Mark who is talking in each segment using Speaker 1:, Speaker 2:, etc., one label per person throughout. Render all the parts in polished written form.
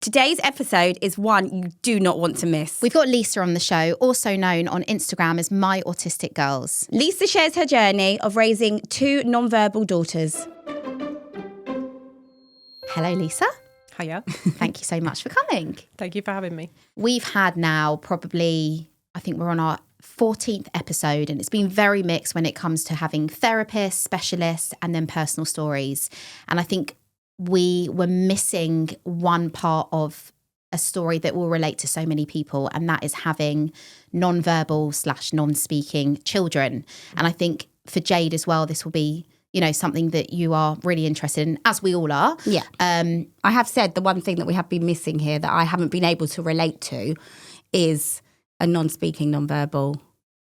Speaker 1: Today's episode is one you do not want to miss.
Speaker 2: We've got Lisa on the show, also known on Instagram as My Autistic Girls.
Speaker 1: Lisa shares her journey of raising 2 non-verbal daughters.
Speaker 2: Hello, Lisa.
Speaker 3: Hiya.
Speaker 2: Thank you so much for coming.
Speaker 3: Thank you for having me.
Speaker 2: We've had now probably, I think we're on our 14th episode, and it's been very mixed when it comes to having therapists, specialists, and then personal stories. And I think we were missing one part of a story that will relate to so many people, and that is having non-verbal / non-speaking children. And I think for Jade as well, this will be, you know, something that you are really interested in, as we all are.
Speaker 1: Yeah. I have said the one thing that we have been missing here that I haven't been able to relate to is a non-speaking, non-verbal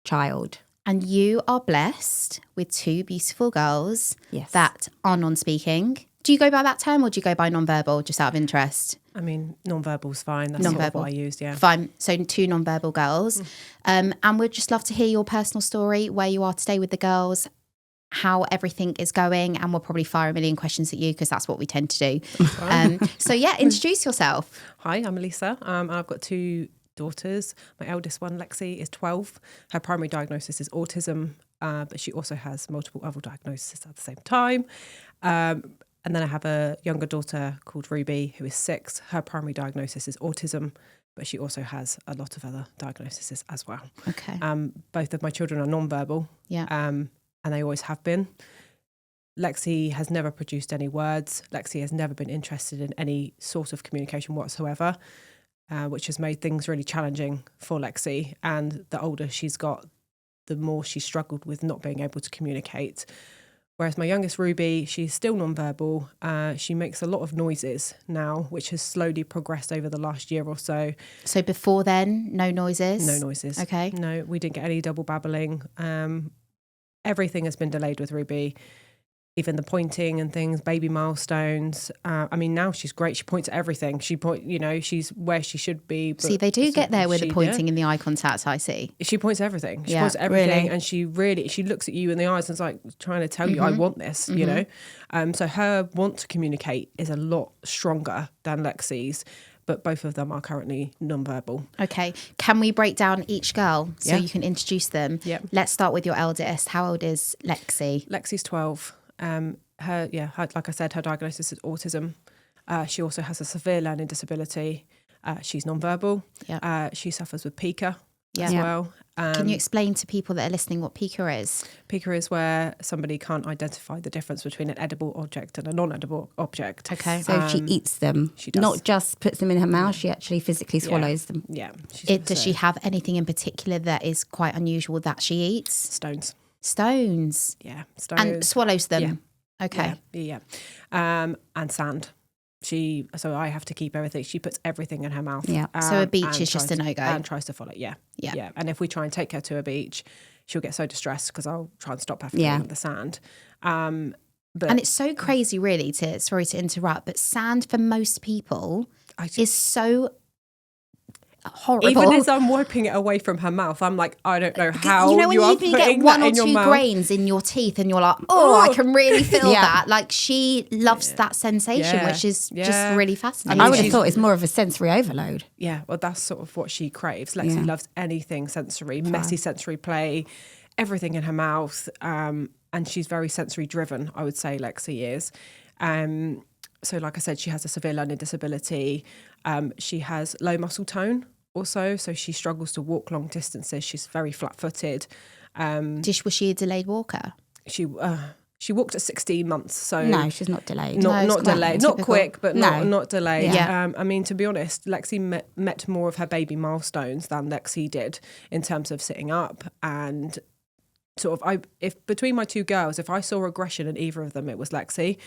Speaker 1: child.
Speaker 2: And you are blessed with 2 beautiful girls that are non-speaking. Do you go by that term or do you go by non-verbal, just out of interest?
Speaker 3: I mean, non-verbal's fine. That's sort of what I used, yeah.
Speaker 2: Fine. So 2 non-verbal girls. And we'd just love to hear your personal story, where you are today with the girls, how everything is going, and we'll probably fire a million questions at you because that's what we tend to do. So yeah, introduce yourself.
Speaker 3: Hi, I'm Lisa. I've got 2 daughters. My eldest one, Lexi, is 12. Her primary diagnosis is autism, but she also has multiple other diagnoses at the same time. And then I have a younger daughter called Ruby, who is 6. Her primary diagnosis is autism, but she also has a lot of other diagnoses as well.
Speaker 2: Okay.
Speaker 3: Both of my children are non-verbal.
Speaker 2: Yeah.
Speaker 3: And they always have been. Lexi has never produced any words. Lexi has never been interested in any sort of communication whatsoever, which has made things really challenging for Lexi. And the older she's got, the more she struggled with not being able to communicate. Whereas my youngest Ruby, she's still non-verbal. She makes a lot of noises now, which has slowly progressed over the last year or so.
Speaker 2: So before then, no noises?
Speaker 3: No noises.
Speaker 2: Okay.
Speaker 3: No, we didn't get any double babbling. Everything has been delayed with Ruby, even the pointing and things, baby milestones. I mean, now she's great. She points at everything. She's where she should be.
Speaker 2: See, they do get there with the pointing and the eye contact, I see.
Speaker 3: She points at everything. She
Speaker 2: Yeah,
Speaker 3: points at everything.
Speaker 2: really.
Speaker 3: And she looks at you in the eyes and is like trying to tell you, I want this, you know? So her want to communicate is a lot stronger than Lexi's. But both of them are currently non-verbal.
Speaker 2: Okay. Can we break down each girl so you can introduce them?
Speaker 3: Yeah.
Speaker 2: Let's start with your eldest. How old is Lexi?
Speaker 3: Lexi's 12. Like I said, her diagnosis is autism. She also has a severe learning disability. She's non-verbal.
Speaker 2: Yeah.
Speaker 3: She suffers with pica
Speaker 2: Yeah.
Speaker 3: as well.
Speaker 2: Can you explain to people that are listening what pica is?
Speaker 3: Pica is where somebody can't identify the difference between an edible object and a non-edible object.
Speaker 2: Okay.
Speaker 1: So she eats them.
Speaker 3: She does.
Speaker 1: Not just puts them in her mouth, she actually physically swallows them.
Speaker 3: Yeah.
Speaker 2: Does she have anything in particular that is quite unusual that she eats?
Speaker 3: Stones.
Speaker 2: Stones.
Speaker 3: Yeah. Stones.
Speaker 2: And swallows them?
Speaker 3: Yeah.
Speaker 2: Okay.
Speaker 3: Yeah. And sand. So I have to keep everything. She puts everything in her mouth.
Speaker 1: Yeah.
Speaker 2: So a beach is just a no-go.
Speaker 3: And tries to follow. Yeah.
Speaker 2: Yeah.
Speaker 3: And if we try and take her to a beach, she'll get so distressed because I'll try and stop her from eating the sand.
Speaker 2: And it's so crazy, really, sorry to interrupt, but sand for most people is so horrible.
Speaker 3: Even as I'm wiping it away from her mouth, I'm like, I don't know how
Speaker 2: you know when
Speaker 3: are
Speaker 2: you can
Speaker 3: putting
Speaker 2: get 1
Speaker 3: that
Speaker 2: or
Speaker 3: in your
Speaker 2: 2
Speaker 3: mouth.
Speaker 2: grains in your teeth and you're like, I can really feel that. Like, she loves that sensation, which is just really fascinating.
Speaker 1: I would have thought it's more of a sensory overload.
Speaker 3: Yeah, well, that's sort of what she craves. Lexi loves anything sensory, messy sensory play, everything in her mouth. And she's very sensory driven, I would say Lexi is. So like I said, she has a severe learning disability. She has low muscle tone also, so she struggles to walk long distances. She's very flat-footed.
Speaker 2: Was she a delayed walker?
Speaker 3: She walked at 16 months, so
Speaker 1: No, she's not delayed.
Speaker 3: not delayed, not
Speaker 2: typical.
Speaker 3: quick, but not delayed.
Speaker 2: Yeah.
Speaker 3: I mean, to be honest, Lexi met more of her baby milestones than Lexi did in terms of sitting up and sort of. If between my 2 girls, if I saw regression in either of them, it was Lexi.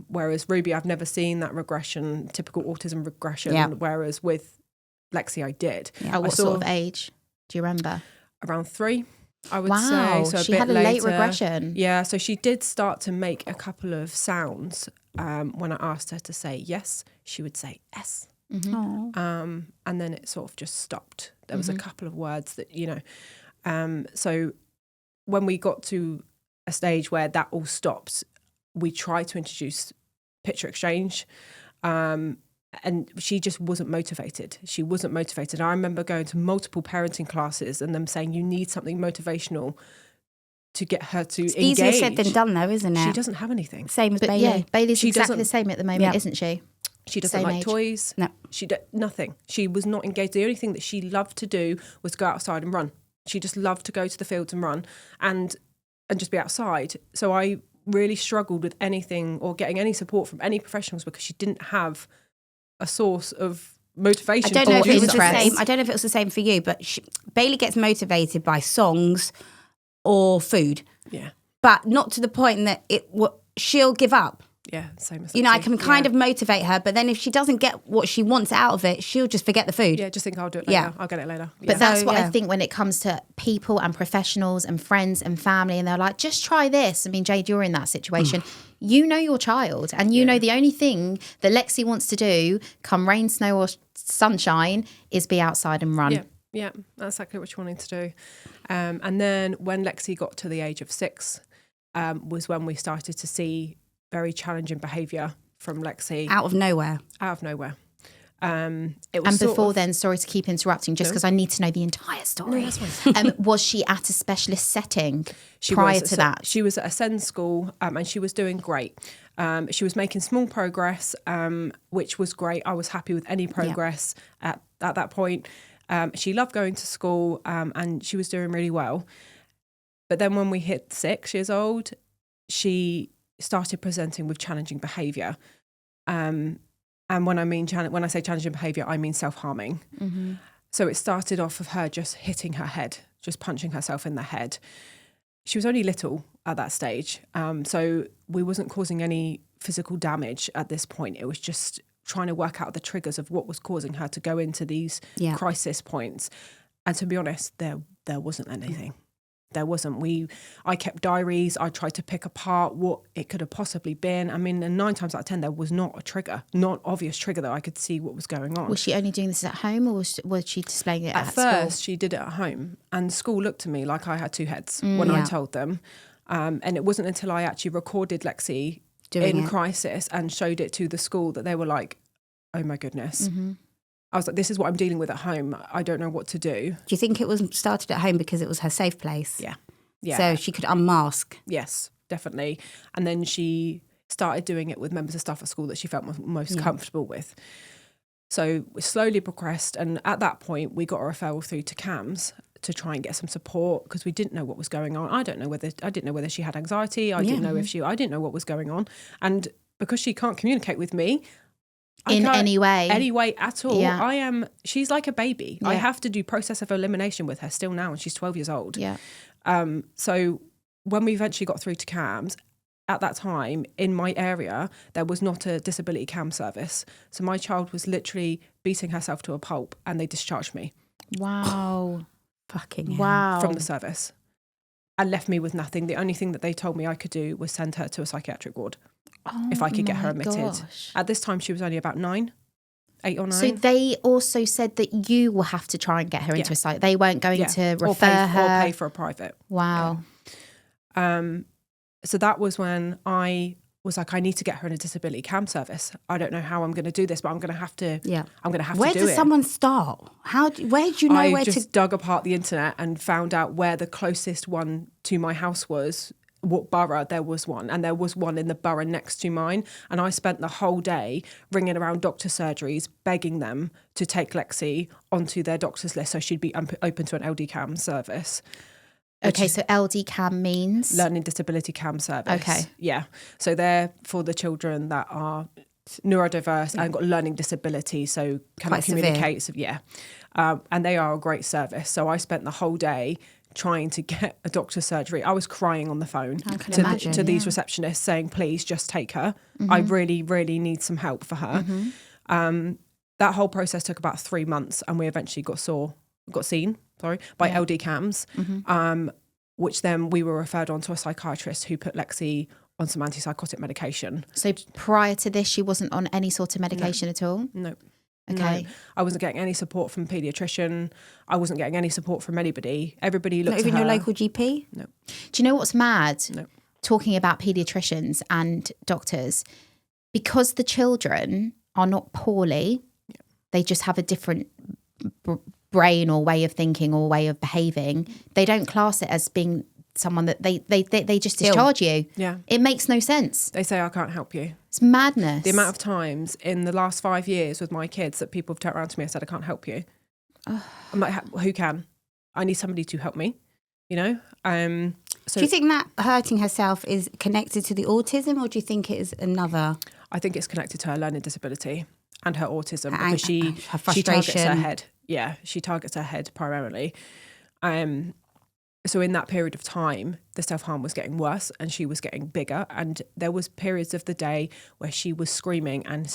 Speaker 3: Whereas Ruby, I've never seen that regression, typical autism regression.
Speaker 1: Yeah.
Speaker 3: Whereas with Lexi, I did.
Speaker 2: At what sort of age? Do you remember?
Speaker 3: Around 3. I would
Speaker 2: Wow,
Speaker 3: say. So
Speaker 2: she
Speaker 3: bit
Speaker 2: had a late
Speaker 3: later.
Speaker 2: regression.
Speaker 3: Yeah, so she did start to make a couple of sounds. When I asked her to say yes, she would say S. And then it sort of just stopped. There was a couple of words that, so when we got to a stage where that all stopped, we tried to introduce picture exchange. And And she just wasn't motivated. She wasn't motivated. I remember going to multiple parenting classes and them saying, you need something motivational to get her to engage.
Speaker 1: Easier said than done, though, isn't it?
Speaker 3: She doesn't have anything.
Speaker 1: Same as
Speaker 2: But
Speaker 1: Bailey.
Speaker 2: yeah, Bailey's
Speaker 3: She
Speaker 2: exactly
Speaker 3: doesn't-
Speaker 2: the same at the moment,
Speaker 1: Yeah.
Speaker 2: isn't she?
Speaker 3: She doesn't
Speaker 2: Same
Speaker 3: like
Speaker 2: age.
Speaker 3: toys.
Speaker 1: No.
Speaker 3: Nothing. She was not engaged. The only thing that she loved to do was go outside and run. She just loved to go to the fields and run and just be outside. So I really struggled with anything or getting any support from any professionals because she didn't have a source of motivation.
Speaker 1: I don't know if
Speaker 3: to
Speaker 1: it
Speaker 3: do
Speaker 1: was the
Speaker 3: something.
Speaker 1: same. I don't know if it was the same for you, but Bailey gets motivated by songs or food,
Speaker 3: Yeah.
Speaker 1: but not to the point that she'll give up.
Speaker 3: Yeah, same as
Speaker 1: You know, I
Speaker 3: Lexi.
Speaker 1: can kind of motivate her, but then if she doesn't get what she wants out of it, she'll just forget the food.
Speaker 3: Yeah, just think I'll do it later.
Speaker 1: Yeah.
Speaker 3: I'll get it later.
Speaker 2: But
Speaker 3: Yeah.
Speaker 2: that's
Speaker 1: So,
Speaker 2: what I
Speaker 1: yeah.
Speaker 2: think when it comes to people and professionals and friends and family, and they're like, just try this. I mean, Jade, you're in that situation. You know your child, and you know the only thing that Lexi wants to do, come rain, snow, or sunshine, is be outside and run.
Speaker 3: Yeah, that's exactly what she wanted to do. And then when Lexi got to the age of 6, was when we started to see very challenging behaviour from Lexi
Speaker 1: Out of nowhere.
Speaker 3: out of nowhere. It was
Speaker 2: And
Speaker 3: sort
Speaker 2: before
Speaker 3: of-
Speaker 2: then, sorry to keep interrupting, just
Speaker 3: No.
Speaker 2: because I need to know the entire story.
Speaker 3: No, that's fine.
Speaker 2: Was she at a specialist setting
Speaker 3: She
Speaker 2: prior
Speaker 3: was
Speaker 2: to that?
Speaker 3: She was at a SEND school and she was doing great. She was making small progress, which was great. I was happy with any progress at that point. She loved going to school and she was doing really well. But then when we hit 6 years old, she started presenting with challenging behaviour. And when I say challenging behaviour, I mean self-harming.
Speaker 2: Mm-hmm.
Speaker 3: So it started off of her just hitting her head, just punching herself in the head. She was only little at that stage. So we wasn't causing any physical damage at this point. It was just trying to work out the triggers of what was causing her to go into these crisis points. And to be honest, there wasn't anything. There wasn't. I kept diaries. I tried to pick apart what it could have possibly been. I mean, and 9 times out of 10, there was not a trigger, not an obvious trigger that I could see what was going on.
Speaker 2: Was she only doing this at home, or was she displaying it at
Speaker 3: first,
Speaker 2: school?
Speaker 3: she did it at home, and school looked at me like I had 2 heads when I told them. And it wasn't until I actually recorded Lexi in crisis and showed it to the school that they were like, "Oh my goodness."
Speaker 2: Mm-hmm.
Speaker 3: I was like, "This is what I'm dealing with at home. I don't know what to do."
Speaker 1: Do you think it was started at home because it was her safe place?
Speaker 3: Yeah. Yeah.
Speaker 1: So she could unmask.
Speaker 3: Yes, definitely. And then she started doing it with members of staff at school that she felt most comfortable with. So we slowly progressed. And at that point, we got a referral through to CAMS to try and get some support because we didn't know what was going on. I didn't know whether she had anxiety. I didn't know what was going on. And because she can't communicate with me,
Speaker 2: In any way
Speaker 3: at all.
Speaker 2: Yeah.
Speaker 3: She's like a baby. I
Speaker 2: Yeah.
Speaker 3: have to do process of elimination with her still now, and she's 12 years old.
Speaker 2: Yeah.
Speaker 3: So when we eventually got through to CAMS, at that time in my area, there was not a disability CAM service. So my child was literally beating herself to a pulp and they discharged me
Speaker 2: Wow.
Speaker 1: Fucking hell.
Speaker 2: Wow.
Speaker 3: from the service and left me with nothing. The only thing that they told me I could do was send her to a psychiatric ward if I could get her
Speaker 2: my
Speaker 3: admitted.
Speaker 2: gosh.
Speaker 3: At this time, she was only about 8 or 9.
Speaker 2: So they also said that you will have to try and get her into a site. They weren't going to refer her.
Speaker 3: Or pay for a private.
Speaker 2: Wow.
Speaker 3: So that was when I was like, I need to get her in a disability CAM service. I don't know how I'm going to do this, but I'm going to have to.
Speaker 1: Yeah.
Speaker 3: I'm going to have
Speaker 1: Where
Speaker 3: to do it.
Speaker 1: does someone start? Where do you know
Speaker 3: I
Speaker 1: where
Speaker 3: just
Speaker 1: to?
Speaker 3: dug apart the internet and found out where the closest one to my house was, what borough there was one, and there was one in the borough next to mine. And I spent the whole day ringing around doctor surgeries, begging them to take Lexi onto their doctor's list so she'd be open to an LD CAM service.
Speaker 2: Okay, so LD CAM means?
Speaker 3: Learning Disability CAM service.
Speaker 2: Okay.
Speaker 3: Yeah. So they're for the children that are neurodiverse and got learning disability, so cannot
Speaker 1: Quite severe.
Speaker 3: communicate. So, yeah. And they are a great service. So I spent the whole day trying to get a doctor's surgery. I was crying on the phone
Speaker 1: can imagine,
Speaker 3: to these receptionists saying, please just take her. I really, really need some help for her. That whole process took about 3 months and we eventually got seen by LD CAMS, which then we were referred on to a psychiatrist who put Lexi on some antipsychotic medication.
Speaker 2: So prior to this, she wasn't on any sort of medication at all?
Speaker 3: No.
Speaker 2: Okay.
Speaker 3: No. I wasn't getting any support from a paediatrician. I wasn't getting any support from anybody. Everybody looked
Speaker 1: Not
Speaker 3: at
Speaker 1: even
Speaker 3: her.
Speaker 1: your local GP?
Speaker 3: No.
Speaker 2: Do you know what's mad?
Speaker 3: No.
Speaker 2: Talking about paediatricians and doctors, because the children are not poorly. They just have a different brain or way of thinking or way of behaving. They don't class it as being someone that they just discharge you.
Speaker 3: Yeah.
Speaker 2: It makes no sense.
Speaker 3: They say, I can't help you.
Speaker 2: It's madness.
Speaker 3: The amount of times in the last 5 years with my kids that people have turned around to me and said, I can't help you. I'm like, who can? I need somebody to help me, you know? So
Speaker 1: do you think that hurting herself is connected to the autism, or do you think it is another?
Speaker 3: I think it's connected to her learning disability and her autism,
Speaker 1: And
Speaker 3: because she
Speaker 1: her frustration.
Speaker 3: targets her head. Yeah, she targets her head primarily. So in that period of time, the self-harm was getting worse and she was getting bigger. And there was periods of the day where she was screaming and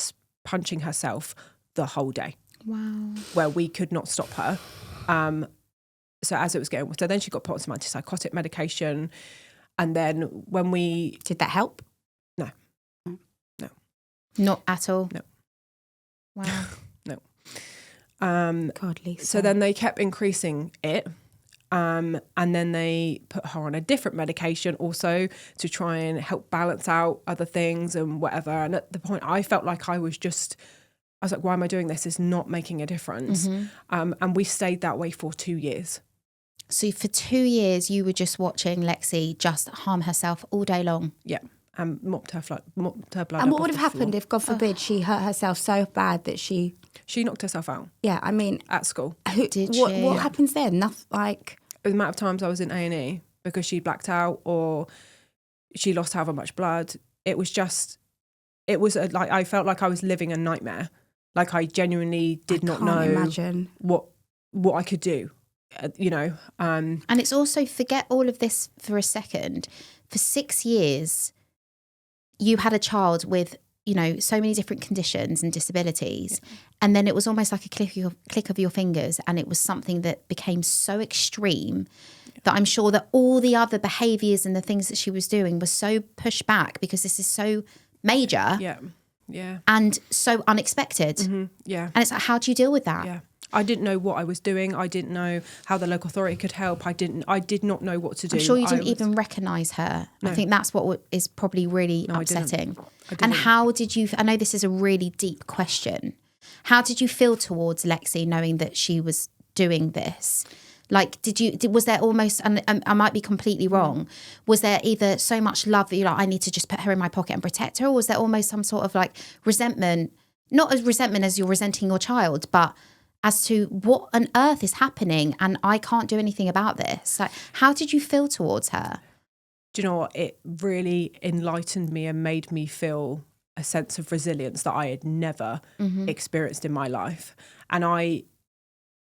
Speaker 3: punching herself the whole day.
Speaker 2: Wow.
Speaker 3: Where we could not stop her. So as it was getting, so then she got put on some antipsychotic medication. And then when we...
Speaker 1: Did that help?
Speaker 3: No.
Speaker 2: Not at all?
Speaker 3: No.
Speaker 2: Wow.
Speaker 3: No.
Speaker 1: God, Lisa.
Speaker 3: So then they kept increasing it. And then they put her on a different medication also to try and help balance out other things and whatever. And at the point I felt like I was like, why am I doing this? It's not making a difference. And we stayed that way for 2 years.
Speaker 2: So for 2 years, you were just watching Lexi just harm herself all day long?
Speaker 3: Yeah. And mopped her blood.
Speaker 1: And what would have happened if, God forbid, she hurt herself so bad that she
Speaker 3: knocked herself out?
Speaker 1: Yeah, I mean,
Speaker 3: at school.
Speaker 1: What happens then? Nothing, like...
Speaker 3: The amount of times I was in A&E because she blacked out or she lost however much blood. It was like I felt like I was living a nightmare. Like I genuinely did not know
Speaker 1: imagine
Speaker 3: what I could do, you know.
Speaker 2: And it's also, forget all of this for a second. For 6 years, you had a child with, you know, so many different conditions and disabilities. Yeah. And then it was almost like a click of your fingers. And it was something that became so extreme that I'm sure that all the other behaviours and the things that she was doing were so pushed back because this is so major.
Speaker 3: Yeah.
Speaker 2: And so unexpected.
Speaker 3: Mm-hmm. Yeah.
Speaker 2: And it's like, how do you deal with that?
Speaker 3: Yeah. I didn't know what I was doing. I didn't know how the local authority could help. I did not know what to do.
Speaker 2: I'm sure you didn't even recognise her. No. I think that's what is probably really upsetting. I didn't. And how did you, I know this is a really deep question. How did you feel towards Lexi knowing that she was doing this? Like, was there almost, and I might be completely wrong, was there either so much love that you're like, I need to just put her in my pocket and protect her? Or was there almost some sort of like resentment, not as resentment as you're resenting your child, but as to what on earth is happening and I can't do anything about this? Like, how did you feel towards her?
Speaker 3: Do you know what? It really enlightened me and made me feel a sense of resilience that I had never experienced in my life. And I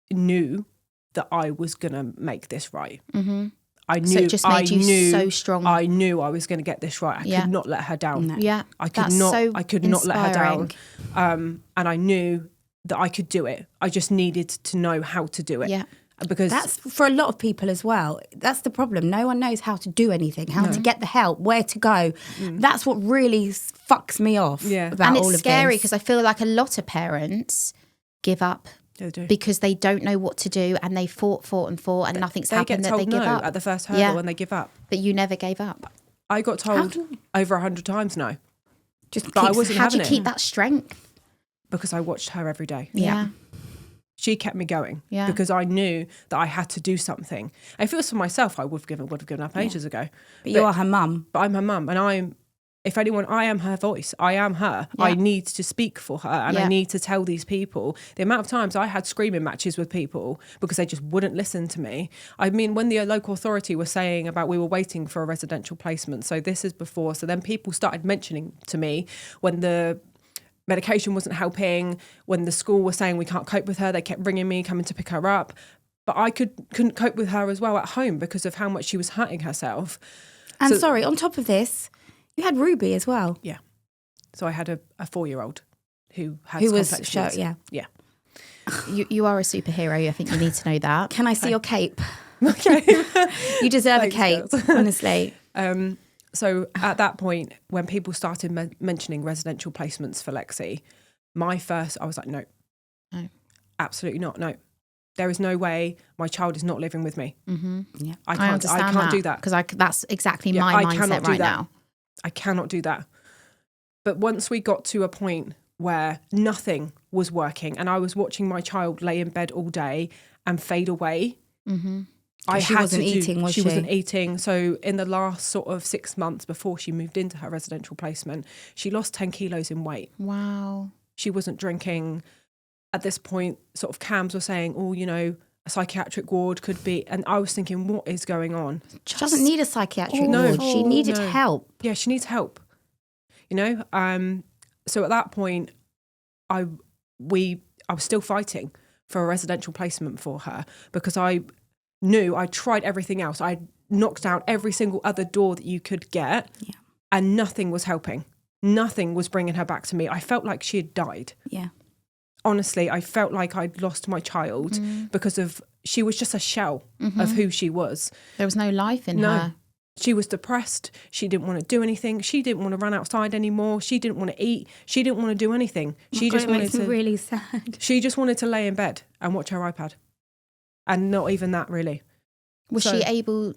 Speaker 3: knew that I was going to make this right. Mm-hmm. I knew. So it just made you so strong. I knew I was going to get this right. I could not let her down. No.
Speaker 2: Yeah,
Speaker 3: I could not let her down. And I knew that I could do it. I just needed to know how to do it.
Speaker 2: Yeah.
Speaker 3: Because
Speaker 1: that's for a lot of people as well. That's the problem. No one knows how to do anything, how to get the help, where to go. That's what really fucks me off about all of this. And
Speaker 2: it's scary because I feel like a lot of parents give up because they don't know what to do and they fought and nothing's happened, that they give up.
Speaker 3: At the first hurdle and they give up.
Speaker 2: But you never gave up.
Speaker 3: I got told over 100 times no.
Speaker 2: How do you keep that strength?
Speaker 3: Because I watched her every day.
Speaker 2: Yeah.
Speaker 3: She kept me going because I knew that I had to do something. If it was for myself, I would have given up ages ago.
Speaker 1: But you are her mum.
Speaker 3: But I'm her mum, and I am her voice. I am her. Yeah. I need to speak for her, and I need to tell these people. The amount of times I had screaming matches with people because they just wouldn't listen to me. I mean, when the local authority was saying about we were waiting for a residential placement, so this is before. So then people started mentioning to me when the medication wasn't helping, when the school was saying we can't cope with her, they kept ringing me, coming to pick her up. But I couldn't cope with her as well at home because of how much she was hurting herself.
Speaker 1: And on top of this, you had Ruby as well.
Speaker 3: Yeah. So I had a 4-year-old who was complex needs. Yeah.
Speaker 2: You are a superhero. I think you need to know that.
Speaker 1: Can I see your cape?
Speaker 3: Okay.
Speaker 1: You deserve a cape, honestly.
Speaker 3: So at that point, when people started mentioning residential placements for Lexi, I was like, no, absolutely not. No, there is no way my child is not living with me.
Speaker 2: Mm-hmm. Yeah,
Speaker 3: I can't do that.
Speaker 2: Because that's exactly my mindset right now.
Speaker 3: I cannot do that. But once we got to a point where nothing was working and I was watching my child lay in bed all day and fade away.
Speaker 2: Mm-hmm.
Speaker 1: She wasn't eating, was she?
Speaker 3: She wasn't eating. So in the last sort of 6 months before she moved into her residential placement, she lost 10 kilos in weight.
Speaker 2: Wow.
Speaker 3: She wasn't drinking. At this point, sort of CAMS were saying, oh, you know, a psychiatric ward could be. And I was thinking, what is going on?
Speaker 1: She doesn't need a psychiatric
Speaker 3: No.
Speaker 1: ward. She needed
Speaker 3: No.
Speaker 1: help.
Speaker 3: Yeah, she needs help. You know? So at that point, I was still fighting for a residential placement for her because I knew I'd tried everything else. I'd knocked down every single other door that you could get, and nothing was helping. Nothing was bringing her back to me. I felt like she had died.
Speaker 1: Yeah.
Speaker 3: Honestly, I felt like I'd lost my child because she was just a shell of who she was.
Speaker 2: There was no life in her.
Speaker 3: She was depressed. She didn't want to do anything. She didn't want to run outside anymore. She didn't want to eat. She didn't want to do anything. She just wanted to.
Speaker 1: Really sad.
Speaker 3: She just wanted to lay in bed and watch her iPad, and not even that really.
Speaker 2: Was she able?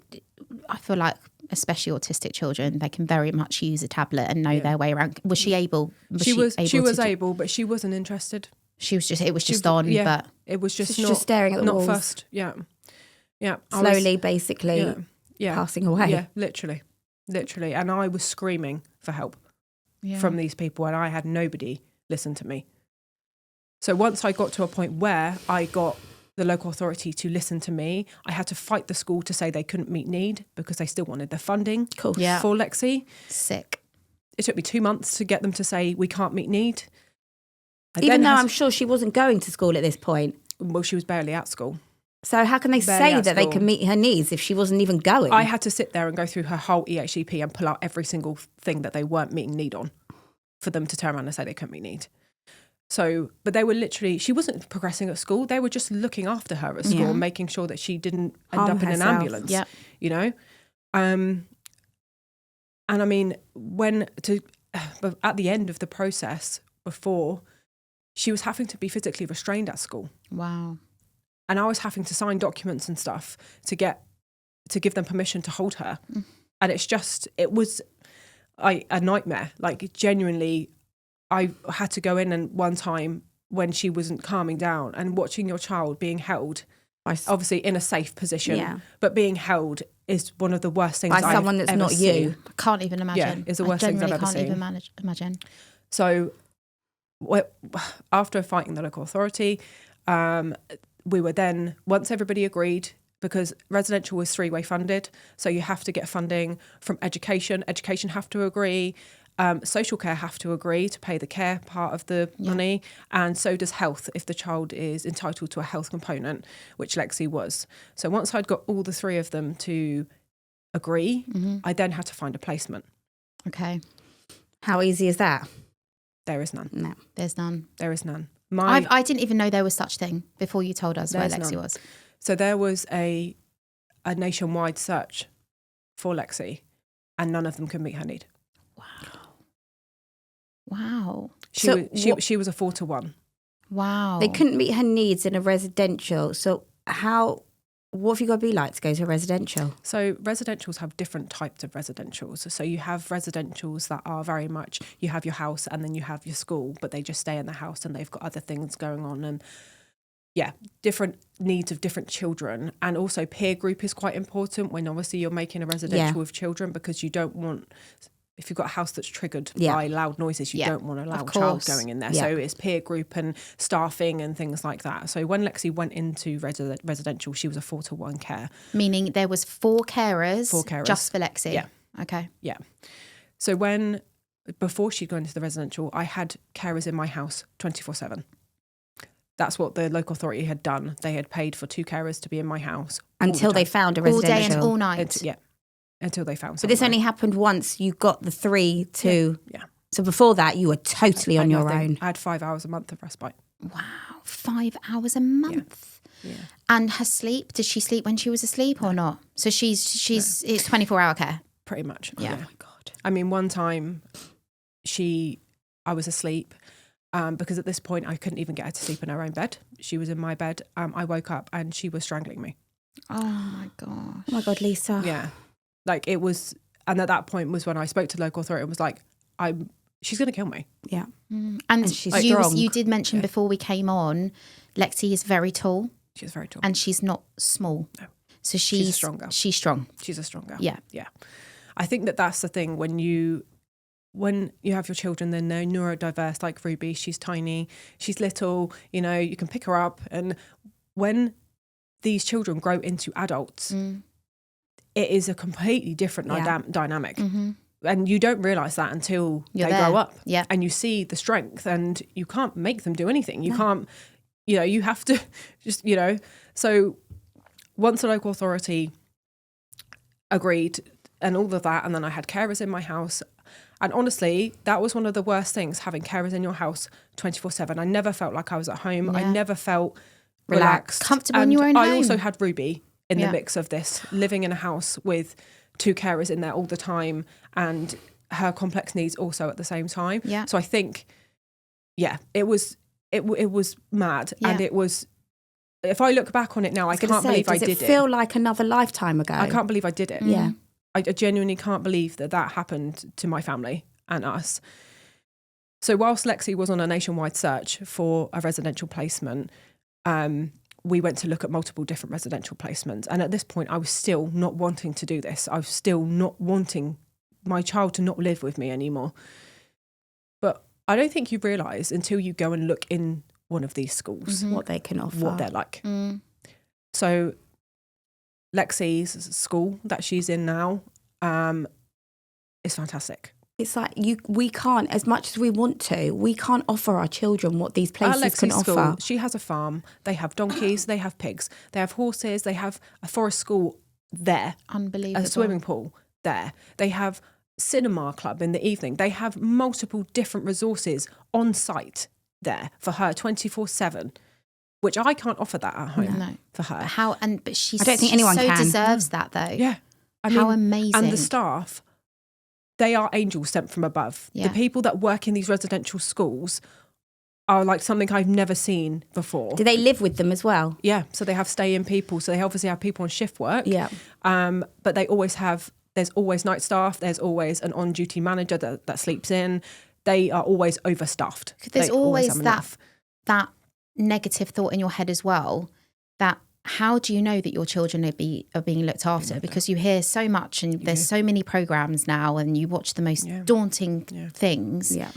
Speaker 2: I feel like, especially autistic children, they can very much use a tablet and know their way around. Was she able?
Speaker 3: She was able, but she wasn't interested.
Speaker 2: She was just. It was just on.
Speaker 3: Yeah,
Speaker 2: but
Speaker 3: it was just
Speaker 1: just staring at the walls.
Speaker 3: Not fussed. Yeah.
Speaker 1: Slowly, basically.
Speaker 3: Yeah.
Speaker 1: Passing away.
Speaker 3: Yeah, literally. And I was screaming for help from these people, and I had nobody listen to me. So once I got to a point where I got the local authority to listen to me, I had to fight the school to say they couldn't meet need because they still wanted the funding for Lexi.
Speaker 2: Sick.
Speaker 3: It took me 2 months to get them to say we can't meet need.
Speaker 1: Even though I'm sure she wasn't going to school at this point.
Speaker 3: Well, she was barely at school.
Speaker 1: So how can they say that they can meet her needs if she wasn't even going?
Speaker 3: I had to sit there and go through her whole EHCP and pull out every single thing that they weren't meeting need on for them to turn around and say they couldn't meet need. So, but they were literally, she wasn't progressing at school. They were just looking after her at school and making sure that she didn't end up in an ambulance, you know? And I mean, at the end of the process before, she was having to be physically restrained at school.
Speaker 2: Wow.
Speaker 3: And I was having to sign documents and stuff to give them permission to hold her. And it was a nightmare. Like genuinely, I had to go in and one time when she wasn't calming down and watching your child being held, obviously in a safe position, but being held is one of the worst things
Speaker 1: by someone that's not
Speaker 3: seen.
Speaker 1: you.
Speaker 2: I can't even imagine.
Speaker 3: Yeah, it's the worst things I've ever seen.
Speaker 2: I can't even imagine.
Speaker 3: So after fighting the local authority, we were then, once everybody agreed, because residential was 3-way funded, so you have to get funding from education have to agree, social care have to agree to pay the care part of the money, and so does health if the child is entitled to a health component, which Lexi was. So once I'd got all the three of them to agree, I then had to find a placement.
Speaker 2: Okay.
Speaker 1: How easy is that?
Speaker 3: There is none.
Speaker 1: No.
Speaker 2: There's none.
Speaker 3: There is none.
Speaker 2: I didn't even know there was such thing before you told us where Lexi was.
Speaker 3: So there was a nationwide search for Lexi, and none of them could meet her need.
Speaker 2: Wow.
Speaker 3: She was a 4-to-1.
Speaker 2: Wow.
Speaker 1: They couldn't meet her needs in a residential. So what have you got to be like to go to a residential?
Speaker 3: So residentials have different types of residentials. So you have residentials that are very much, you have your house and then you have your school, but they just stay in the house and they've got other things going on. And different needs of different children. And also peer group is quite important when obviously you're making a residential with children, because you don't want, if you've got a house that's triggered by loud noises, you don't want a loud child going in there. So it's peer group and staffing and things like that. So when Lexi went into residential, she was a 4-to-1 care.
Speaker 2: Meaning there was 4 carers just for Lexi?
Speaker 3: Yeah.
Speaker 2: Okay.
Speaker 3: Yeah. So before she'd gone into the residential, I had carers in my house 24/7. That's what the local authority had done. They had paid for 2 carers to be in my house.
Speaker 1: Until they found a residential.
Speaker 2: All day and all night?
Speaker 3: Until they found somewhere.
Speaker 1: But this only happened once you got the 3 to... Yeah. So before that, you were totally on your own.
Speaker 3: I had 5 hours a month of respite.
Speaker 2: Wow, 5 hours a month.
Speaker 3: Yeah.
Speaker 2: And her sleep, did she sleep when she was asleep or not? So it's 24-hour care?
Speaker 3: Pretty much.
Speaker 2: Yeah.
Speaker 3: Oh my God. I mean, one time I was asleep because at this point I couldn't even get her to sleep in her own bed. She was in my bed. I woke up and she was strangling me.
Speaker 2: Oh my gosh.
Speaker 1: Oh my God, Lisa.
Speaker 3: Yeah. Like it was, and at that point was when I spoke to the local authority and was like, I'm she's going to kill me.
Speaker 1: Yeah.
Speaker 2: And
Speaker 1: she's strong.
Speaker 2: You did mention before we came on, Lexi is very tall.
Speaker 3: She's very tall.
Speaker 2: And she's not small.
Speaker 3: No.
Speaker 2: So she's
Speaker 3: stronger.
Speaker 2: She's strong.
Speaker 3: She's a stronger.
Speaker 2: Yeah.
Speaker 3: Yeah. I think that's the thing when you have your children, then they're neurodiverse, like Ruby, she's tiny, she's little, you know, you can pick her up. And when these children grow into adults, it is a completely different dynamic.
Speaker 2: Mm-hmm.
Speaker 3: And you don't realise that until
Speaker 2: You're
Speaker 3: they
Speaker 2: there.
Speaker 3: grow up.
Speaker 2: Yeah.
Speaker 3: And you see the strength, and you can't make them do anything. You can't, you know, you have to just, you know. So once the local authority agreed and all of that, and then I had carers in my house. And honestly, that was one of the worst things, having carers in your house 24/7. I never felt like I was at home.
Speaker 2: Yeah.
Speaker 3: I never felt relaxed.
Speaker 2: Comfortable
Speaker 3: and
Speaker 2: in your own
Speaker 3: I
Speaker 2: home.
Speaker 3: also had Ruby in the mix of this, living in a house with 2 carers in there all the time, and her complex needs also at the same time.
Speaker 2: Yeah.
Speaker 3: So I think, it was mad.
Speaker 2: Yeah.
Speaker 3: And it was, if I look back on it now, I can't believe I did it.
Speaker 1: Does it feel like another lifetime ago?
Speaker 3: I can't believe I did it.
Speaker 1: Yeah.
Speaker 3: I genuinely can't believe that happened to my family and us. So whilst Lexi was on a nationwide search for a residential placement, we went to look at multiple different residential placements. And at this point, I was still not wanting to do this. I was still not wanting my child to not live with me anymore. But I don't think you realise until you go and look in one of these schools
Speaker 1: what they can offer,
Speaker 3: what they're like. So Lexi's school that she's in now is fantastic.
Speaker 1: It's like we can't, as much as we want to, we can't offer our children what these places can offer.
Speaker 3: School, she has a farm. They have donkeys. They have pigs. They have horses. They have a forest school there.
Speaker 2: Unbelievable.
Speaker 3: A swimming pool there. They have cinema club in the evening. They have multiple different resources on site there for her 24/7. Which I can't offer that at home for her.
Speaker 2: But she's,
Speaker 1: I don't think anyone can.
Speaker 2: deserves that though.
Speaker 3: Yeah. I mean,
Speaker 2: how amazing.
Speaker 3: And the staff, they are angels sent from above.
Speaker 2: Yeah.
Speaker 3: The people that work in these residential schools are like something I've never seen before.
Speaker 1: Do they live with them as well?
Speaker 3: Yeah. So they have stay-in people. So they obviously have people on shift work.
Speaker 1: Yeah.
Speaker 3: But they always have, there's always night staff. There's always an on-duty manager that sleeps in. They are always overstaffed.
Speaker 2: There's
Speaker 3: They
Speaker 2: always
Speaker 3: have
Speaker 2: that negative thought in your head as well, that how do you know that your children are being looked after? Because you hear so much, and there's so many programs now, and you watch the most daunting things.
Speaker 1: Yeah.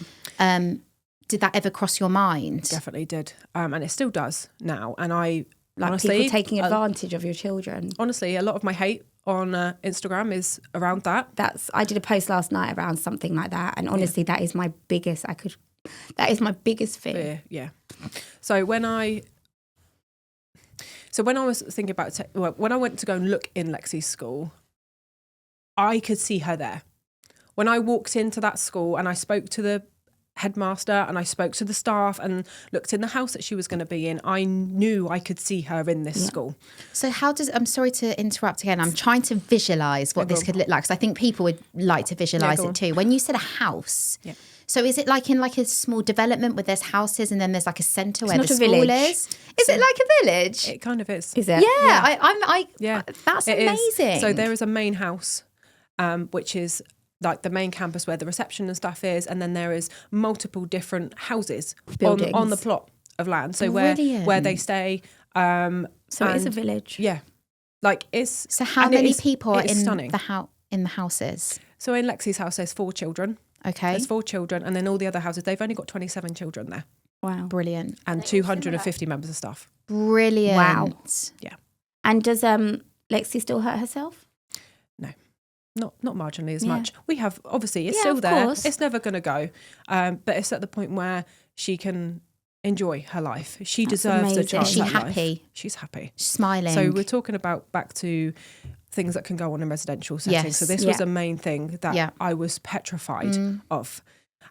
Speaker 2: Did that ever cross your mind?
Speaker 3: Definitely did. And it still does now. And I
Speaker 1: Like
Speaker 3: honestly,
Speaker 1: people taking advantage of your children.
Speaker 3: Honestly, a lot of my hate on Instagram is around that.
Speaker 1: I did a post last night around something like that, and honestly, that is my biggest. That is my biggest fear.
Speaker 3: Yeah. So when I was thinking about when I went to go and look in Lexi's school, I could see her there. When I walked into that school and I spoke to the headmaster and I spoke to the staff and looked in the house that she was going to be in, I knew I could see her in this school.
Speaker 2: So I'm sorry to interrupt again, I'm trying to visualise what this could look like, because I think people would like to visualise it too. When you said a house, so is it like in like a small development where there's houses and then there's like a centre where the school is? Is it like a village?
Speaker 3: It kind of is.
Speaker 1: Is it?
Speaker 2: Yeah, that's
Speaker 3: it
Speaker 2: amazing.
Speaker 3: Is. So there is a main house, which is like the main campus where the reception and stuff is, and then there is multiple different houses on the plot of land. So where they stay.
Speaker 1: So it is a village.
Speaker 3: Yeah, like it's.
Speaker 2: So how many people are in
Speaker 3: stunning.
Speaker 2: in the houses?
Speaker 3: So in Lexi's house, there's 4 children.
Speaker 2: Okay,
Speaker 3: there's 4 children, and then all the other houses, they've only got 27 children there.
Speaker 1: Wow,
Speaker 2: brilliant.
Speaker 3: And 250 members of staff.
Speaker 2: Brilliant.
Speaker 1: Wow.
Speaker 3: Yeah.
Speaker 1: And does Lexi still hurt herself?
Speaker 3: No. Not marginally as much. We have, obviously, it's still
Speaker 1: of
Speaker 3: there.
Speaker 1: course.
Speaker 3: It's never going to go. But it's at the point where she can enjoy her life. She deserves a chance.
Speaker 2: Is she
Speaker 3: at
Speaker 2: happy?
Speaker 3: Life. She's happy.
Speaker 2: Smiling.
Speaker 3: So we're talking about back to things that can go on in residential settings.
Speaker 2: Yes.
Speaker 3: So this was a main thing that I was petrified of.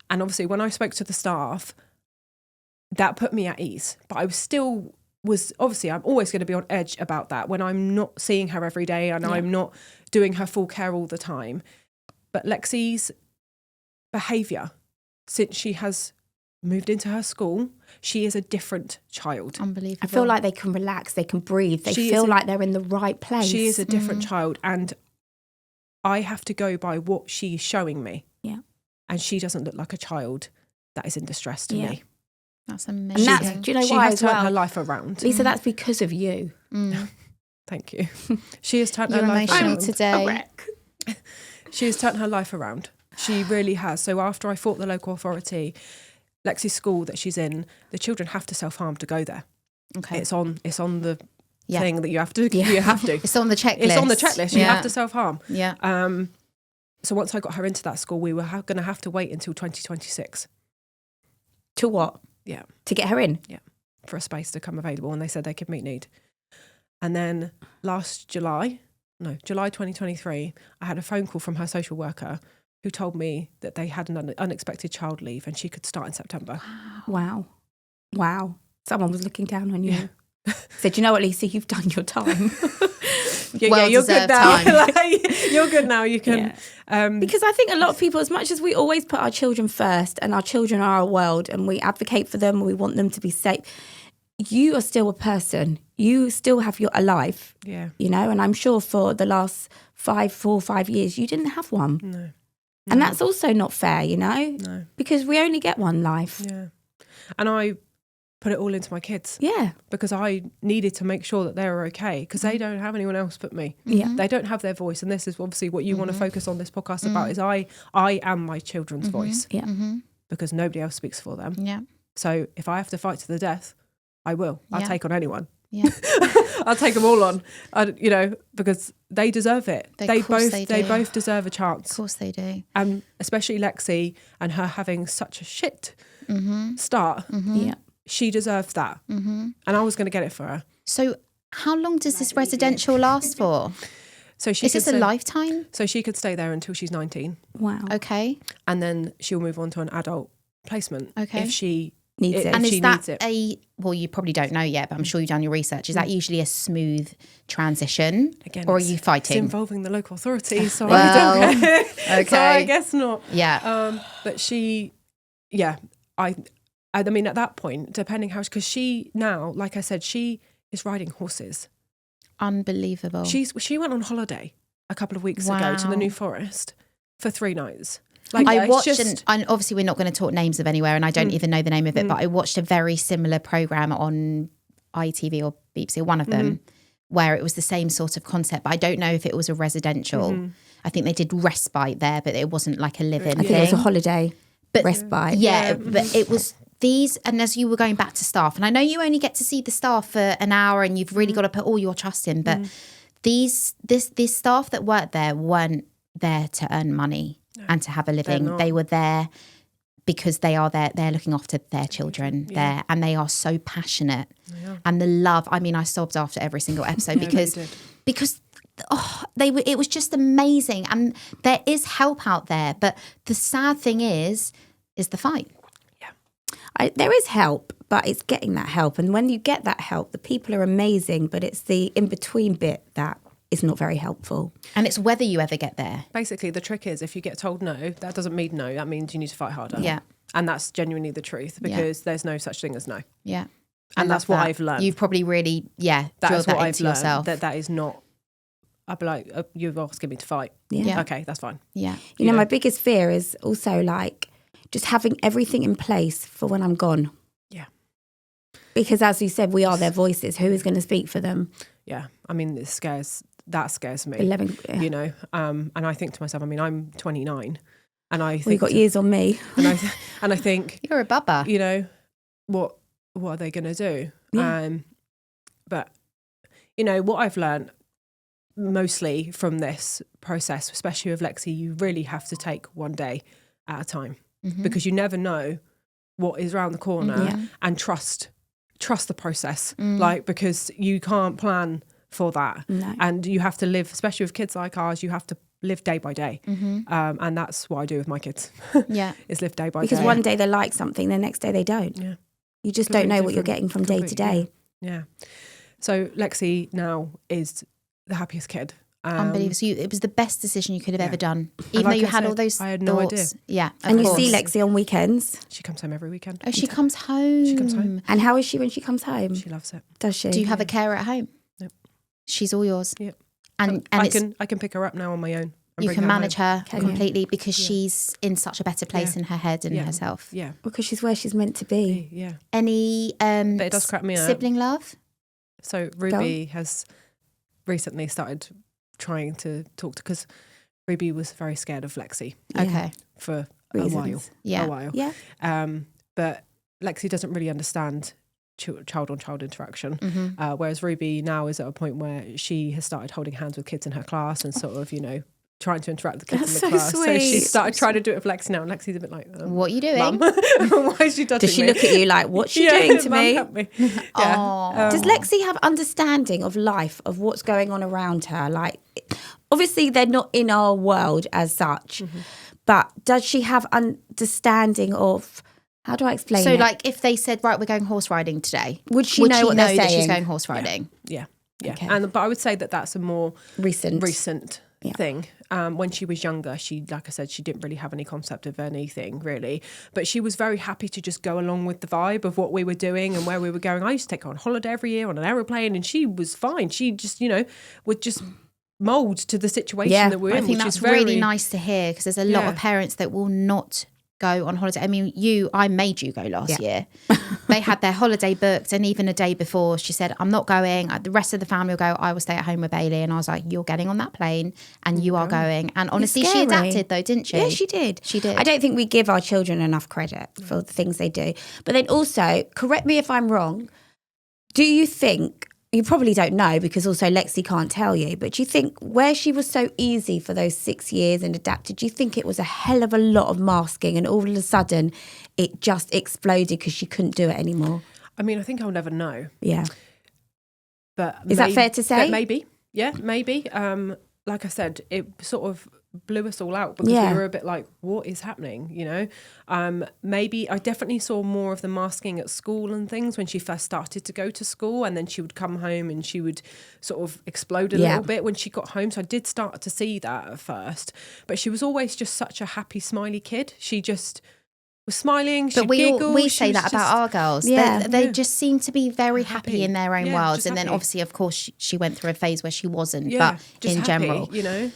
Speaker 3: And obviously when I spoke to the staff, that put me at ease. But I obviously I'm always going to be on edge about that when I'm not seeing her every day and I'm not doing her full care all the time. But Lexi's behaviour, since she has moved into her school, she is a different child.
Speaker 2: Unbelievable.
Speaker 1: I feel like they can relax, they can breathe, they feel like they're in the right place.
Speaker 3: She is a different child, and I have to go by what she's showing me.
Speaker 1: Yeah.
Speaker 3: and she doesn't look like a child that is in distress to me.
Speaker 2: That's amazing.
Speaker 1: And that's, do you know
Speaker 3: She
Speaker 1: why
Speaker 3: has
Speaker 1: as
Speaker 3: turned
Speaker 1: well?
Speaker 3: her life around.
Speaker 1: Lisa, that's because of you.
Speaker 3: Thank you. She has turned
Speaker 2: You're
Speaker 3: her life
Speaker 2: emotional
Speaker 3: around.
Speaker 2: today.
Speaker 3: She has turned her life around. She really has. So after I fought the local authority, Lexi's school that she's in, the children have to self-harm to go there.
Speaker 2: Okay.
Speaker 3: It's on the thing that you have to. You have to.
Speaker 2: It's on the checklist.
Speaker 3: It's on the checklist. You have to self-harm.
Speaker 2: Yeah.
Speaker 3: So once I got her into that school, we were going to have to wait until 2026.
Speaker 1: To what?
Speaker 3: Yeah.
Speaker 1: To get her in?
Speaker 3: Yeah. For a space to come available, and they said they could meet need. And then July 2023, I had a phone call from her social worker who told me that they had an unexpected child leave and she could start in September.
Speaker 1: Wow. Someone was looking down on you. Said, you know what, Lisa, you've done your time.
Speaker 3: You're good now. You're good now. You can.
Speaker 1: Because I think a lot of people, as much as we always put our children first and our children are our world and we advocate for them and we want them to be safe, you are still a person. You still have a life.
Speaker 3: Yeah.
Speaker 1: You know, and I'm sure for the last 4 or 5 years, you didn't have one.
Speaker 3: No.
Speaker 1: And that's also not fair, you know?
Speaker 3: No.
Speaker 1: Because we only get one life.
Speaker 3: Yeah. And I put it all into my kids.
Speaker 1: Yeah.
Speaker 3: Because I needed to make sure that they were okay because they don't have anyone else but me.
Speaker 1: Yeah.
Speaker 3: They don't have their voice. And this is obviously what you want to focus on this podcast about is I am my children's voice.
Speaker 1: Yeah.
Speaker 3: Because nobody else speaks for them.
Speaker 2: Yeah.
Speaker 3: So if I have to fight to the death, I will. I'll take on anyone.
Speaker 2: Yeah.
Speaker 3: I'll take them all on, because they deserve it. They both deserve a chance.
Speaker 2: Of course they do.
Speaker 3: And especially Lexi and her having such a shit start.
Speaker 1: Yeah.
Speaker 3: She deserves that. And I was going to get it for her.
Speaker 2: So how long does this residential last for?
Speaker 3: So
Speaker 2: Is this a lifetime?
Speaker 3: So she could stay there until she's 19.
Speaker 1: Wow.
Speaker 2: Okay.
Speaker 3: And then she'll move on to an adult placement.
Speaker 2: Okay.
Speaker 3: If she
Speaker 1: Needs it.
Speaker 2: And
Speaker 3: if
Speaker 2: is
Speaker 3: she
Speaker 2: that
Speaker 3: needs it.
Speaker 2: well, you probably don't know yet, but I'm sure you've done your research. Is that usually a smooth transition?
Speaker 3: Again,
Speaker 2: or are
Speaker 3: it's-
Speaker 2: you
Speaker 3: It's
Speaker 2: fighting?
Speaker 3: involving the local authorities, so
Speaker 2: Well,
Speaker 3: I don't know.
Speaker 2: okay.
Speaker 3: So I guess not.
Speaker 2: Yeah.
Speaker 3: But she, I mean, at that point, depending how, because she now, like I said, she is riding horses.
Speaker 2: Unbelievable.
Speaker 3: She went on holiday a couple of weeks ago to the
Speaker 2: Wow.
Speaker 3: New Forest for 3 nights.
Speaker 2: I watched,
Speaker 3: just,
Speaker 2: and obviously we're not going to talk names of anywhere, and I don't even know the name of it, but I watched a very similar programme on ITV or BBC, or one of them, where it was the same sort of concept, but I don't know if it was a residential. I think they did respite there, but it wasn't like a live-in
Speaker 1: I
Speaker 2: thing.
Speaker 1: think it was a holiday
Speaker 2: But
Speaker 1: respite.
Speaker 2: Yeah, but it was these, and as you were going back to staff, and I know you only get to see the staff for an hour and you've really got to put all your trust in, but these staff that worked there weren't there to earn money and to have a living. They were there because they're looking after their children there, and they are so passionate. And the love, I mean, I sobbed after every single episode because it was just amazing. And there is help out there, but the sad thing is the fight.
Speaker 1: There is help, but it's getting that help. And when you get that help, the people are amazing, but it's the in-between bit that is not very helpful.
Speaker 2: And it's whether you ever get there.
Speaker 3: basically, the trick is if you get told no, that doesn't mean no. That means you need to fight harder.
Speaker 2: Yeah.
Speaker 3: And that's genuinely the truth because there's no such thing as no.
Speaker 2: Yeah.
Speaker 3: And that's what I've learned.
Speaker 2: You've probably really, drilled
Speaker 3: That's
Speaker 2: that
Speaker 3: what I've
Speaker 2: into
Speaker 3: learned.
Speaker 2: yourself.
Speaker 3: That is not, I'd be like, you're asking me to fight.
Speaker 1: Yeah.
Speaker 3: Okay, that's fine.
Speaker 2: Yeah.
Speaker 1: You know, my biggest fear is also like just having everything in place for when I'm gone.
Speaker 3: Yeah.
Speaker 1: Because as you said, we are their voices. Who is going to speak for them?
Speaker 3: Yeah. I mean, that scares me.
Speaker 1: 11, yeah.
Speaker 3: You know, and I think to myself, I mean, I'm 29 and I think
Speaker 1: Well, you've got years on me.
Speaker 3: and I think,
Speaker 2: You're a bubba.
Speaker 3: you know, what are they going to do?
Speaker 1: Yeah.
Speaker 3: But, you know, what I've learned mostly from this process, especially with Lexi, you really have to take one day at a time because you never know what is around the corner and trust the process. Like, because you can't plan for that.
Speaker 1: No.
Speaker 3: And you have to live, especially with kids like ours, you have to live day by day. And that's what I do with my kids.
Speaker 2: Yeah.
Speaker 3: Is live day by
Speaker 1: Because
Speaker 3: day.
Speaker 1: one day they like something, the next day they don't.
Speaker 3: Yeah.
Speaker 1: You just
Speaker 3: Completely
Speaker 1: don't know what you're
Speaker 3: different.
Speaker 1: getting from day to day.
Speaker 3: Yeah. So Lexi now is the happiest kid.
Speaker 2: Unbelievable. So it was the best decision you could have ever done.
Speaker 3: And
Speaker 2: Even
Speaker 3: like
Speaker 2: though you
Speaker 3: I
Speaker 2: had
Speaker 3: said,
Speaker 2: all those
Speaker 3: I had no
Speaker 2: thoughts.
Speaker 3: idea.
Speaker 2: Yeah.
Speaker 1: And you
Speaker 2: course.
Speaker 1: see Lexi on weekends.
Speaker 3: She comes home every weekend.
Speaker 2: Oh, she comes home.
Speaker 3: She comes home.
Speaker 1: And how is she when she comes home?
Speaker 3: She loves it.
Speaker 1: Does she?
Speaker 2: Do you have a carer at home?
Speaker 3: Nope.
Speaker 2: She's all yours.
Speaker 3: Yep.
Speaker 2: And
Speaker 3: I
Speaker 2: it's
Speaker 3: can pick her up now on my own. and
Speaker 2: You
Speaker 3: bring
Speaker 2: can
Speaker 3: her
Speaker 2: manage
Speaker 3: home.
Speaker 2: her completely because she's in such a better place in her head and herself.
Speaker 3: Yeah.
Speaker 1: Because she's where she's meant to be.
Speaker 3: Yeah.
Speaker 2: Any
Speaker 3: But it does crack me up.
Speaker 2: sibling love?
Speaker 3: So Ruby has recently started trying to talk to, because Ruby was very scared of Lexi
Speaker 2: Okay.
Speaker 3: for
Speaker 1: Reasons.
Speaker 3: a while.
Speaker 2: Yeah.
Speaker 3: A while.
Speaker 1: Yeah.
Speaker 3: But Lexi doesn't really understand child-on-child interaction,
Speaker 2: Mm-hmm.
Speaker 3: whereas Ruby now is at a point where she has started holding hands with kids in her class and sort of, trying to interact with the kids
Speaker 1: That's
Speaker 3: in the
Speaker 1: so
Speaker 3: class. So she
Speaker 1: sweet.
Speaker 3: started trying to do it with Lexi now, and Lexi's a bit like,
Speaker 2: What are you doing?
Speaker 3: Mum, why is she touching
Speaker 1: Does she
Speaker 3: me?
Speaker 1: look at you like, what's she doing to
Speaker 3: Mum,
Speaker 1: me?
Speaker 3: help me. Yeah.
Speaker 2: Aw.
Speaker 1: Does Lexi have understanding of life, of what's going on around her? Like, obviously, they're not in our world as such, but does she have understanding of, how do I explain
Speaker 2: So,
Speaker 1: it?
Speaker 2: like, if they said, right, we're going horse riding today,
Speaker 1: Would she know what they're
Speaker 2: that she's
Speaker 1: saying?
Speaker 2: going horse riding?
Speaker 3: Yeah.
Speaker 1: Okay.
Speaker 3: But I would say that that's a more
Speaker 1: Recent.
Speaker 3: thing. When she was younger, she, like I said, she didn't really have any concept of anything really, but she was very happy to just go along with the vibe of what we were doing and where we were going. I used to take her on holiday every year on an aeroplane, and she was fine. She just, would just mould to the situation that we're in.
Speaker 2: I think
Speaker 3: which
Speaker 2: that's
Speaker 3: is very
Speaker 2: really nice to hear, because there's a lot of parents that will not go on holiday. I mean, I made you go last year. They had their holiday booked, and even a day before she said, I'm not going. The rest of the family will go. I will stay at home with Bailey. And I was like, you're getting on that plane and you are going. And honestly, she adapted though, didn't she?
Speaker 1: Yeah, she did.
Speaker 2: She did.
Speaker 1: I don't think we give our children enough credit for the things they do. But then also, correct me if I'm wrong, do you think, you probably don't know because also Lexi can't tell you, but do you think where she was so easy for those 6 years and adapted, do you think it was a hell of a lot of masking and all of a sudden it just exploded because she couldn't do it anymore?
Speaker 3: I mean, I think I'll never know.
Speaker 1: Yeah.
Speaker 3: But
Speaker 1: Is that fair to say?
Speaker 3: But maybe. Yeah, maybe. Like I said, it sort of blew us all out because
Speaker 1: Yeah.
Speaker 3: we were a bit like, what is happening, maybe I definitely saw more of the masking at school and things when she first started to go to school, and then she would come home and she would sort of explode a little bit when she got home. So I did start to see that at first, but she was always just such a happy, smiley kid. She just was smiling.
Speaker 2: But we
Speaker 3: She
Speaker 2: say
Speaker 3: was
Speaker 2: that
Speaker 3: just-
Speaker 2: about our girls.
Speaker 1: Yeah.
Speaker 2: They just seem to be very happy in their own
Speaker 3: Yeah,
Speaker 2: worlds.
Speaker 3: just
Speaker 2: And then
Speaker 3: happy.
Speaker 2: obviously, of course, she went through a phase where she wasn't,
Speaker 3: Yeah,
Speaker 2: but
Speaker 3: just
Speaker 2: in
Speaker 3: happy,
Speaker 2: general.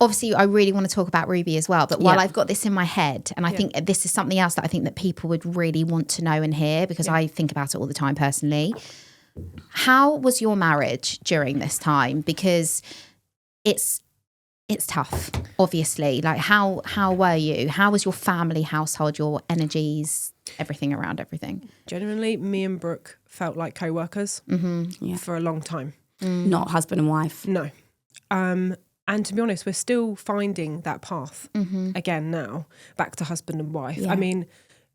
Speaker 2: Obviously, I really want to talk about Ruby as well. But while I've got this in my head, and I think this is something else that I think that people would really want to know and hear, because I think about it all the time personally. How was your marriage during this time? Because it's tough, obviously. Like, how were you? How was your family household, your energies, everything around everything?
Speaker 3: Genuinely, me and Brooke felt like co-workers for a long time.
Speaker 1: Not husband and wife.
Speaker 3: No. And to be honest, we're still finding that path again now, back to husband and wife.
Speaker 1: Yeah.
Speaker 3: I mean,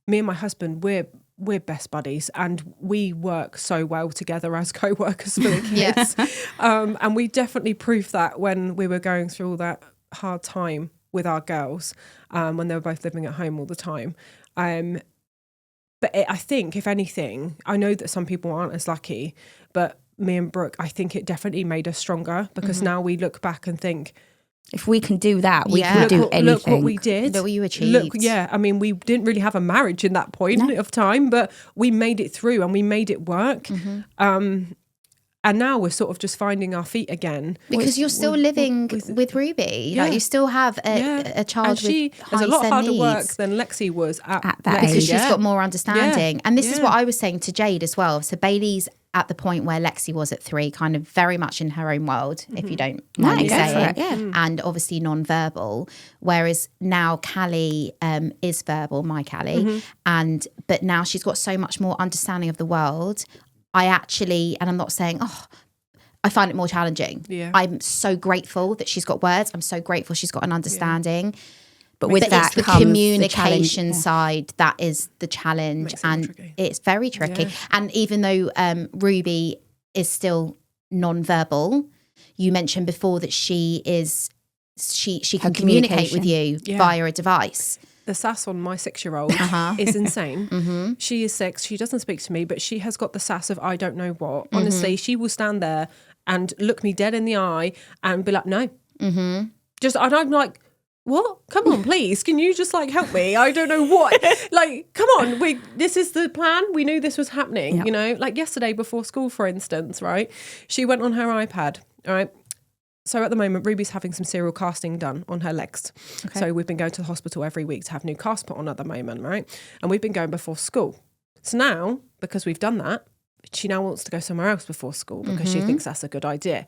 Speaker 3: me and my husband, we're best buddies, and we work so well together as co-workers for the kids. And we definitely proved that when we were going through all that hard time with our girls, when they were both living at home all the time. But I think, if anything, I know that some people aren't as lucky, but me and Brooke, I think it definitely made us stronger, because now we look back and think,
Speaker 1: If we can do that, we
Speaker 2: Yeah.
Speaker 1: can do
Speaker 3: look
Speaker 1: anything.
Speaker 3: what we did.
Speaker 2: Look what you achieved.
Speaker 3: I mean, we didn't really have a marriage in that point of time, but we made it through and we made it work. And now we're sort of just finding our feet again.
Speaker 2: Because you're still living with Ruby.
Speaker 3: Yeah.
Speaker 2: Like, you still have a child
Speaker 3: And she
Speaker 2: with
Speaker 3: has a lot
Speaker 2: high
Speaker 3: harder
Speaker 2: needs.
Speaker 3: work than Lexi was at
Speaker 1: that
Speaker 3: Lexi.
Speaker 1: age.
Speaker 2: Because she's got more understanding.
Speaker 3: Yeah.
Speaker 2: And this is
Speaker 3: Yeah.
Speaker 2: what I was saying to Jade as well. So Bailey's at the point where Lexi was at 3, kind of very much in her own world, if you don't mind me
Speaker 1: go for
Speaker 2: saying,
Speaker 1: it, yeah.
Speaker 2: and obviously non-verbal. Whereas now Callie is verbal, my Callie, but now she's got so much more understanding of the world. I actually, and I'm not saying, I find it more challenging.
Speaker 3: Yeah.
Speaker 2: I'm so grateful that she's got words. I'm so grateful she's got an understanding.
Speaker 1: But with that
Speaker 2: it's the
Speaker 1: comes the
Speaker 2: communication
Speaker 1: challenge, yeah.
Speaker 2: side that is the challenge,
Speaker 3: Makes it more
Speaker 2: and
Speaker 3: tricky.
Speaker 2: it's very tricky.
Speaker 3: Yeah.
Speaker 2: And even though Ruby is still non-verbal, you mentioned before that she can communicate with you
Speaker 3: Yeah.
Speaker 2: via a device.
Speaker 3: The sass on my 6-year-old is insane. She is 6. She doesn't speak to me, but she has got the sass of I don't know what. Honestly, she will stand there and look me dead in the eye and be like, no. Just, and I'm like, what? Come on, please. Can you just like help me? I don't know what. Like, come on. This is the plan. We knew this was happening,
Speaker 1: Yep.
Speaker 3: Like yesterday before school, for instance, right? She went on her iPad, all right? So at the moment, Ruby's having some serial casting done on her legs.
Speaker 2: Okay.
Speaker 3: So we've been going to the hospital every week to have new cast put on at the moment, right? And we've been going before school. So now, because we've done that, she now wants to go somewhere else before school because she thinks that's a good idea.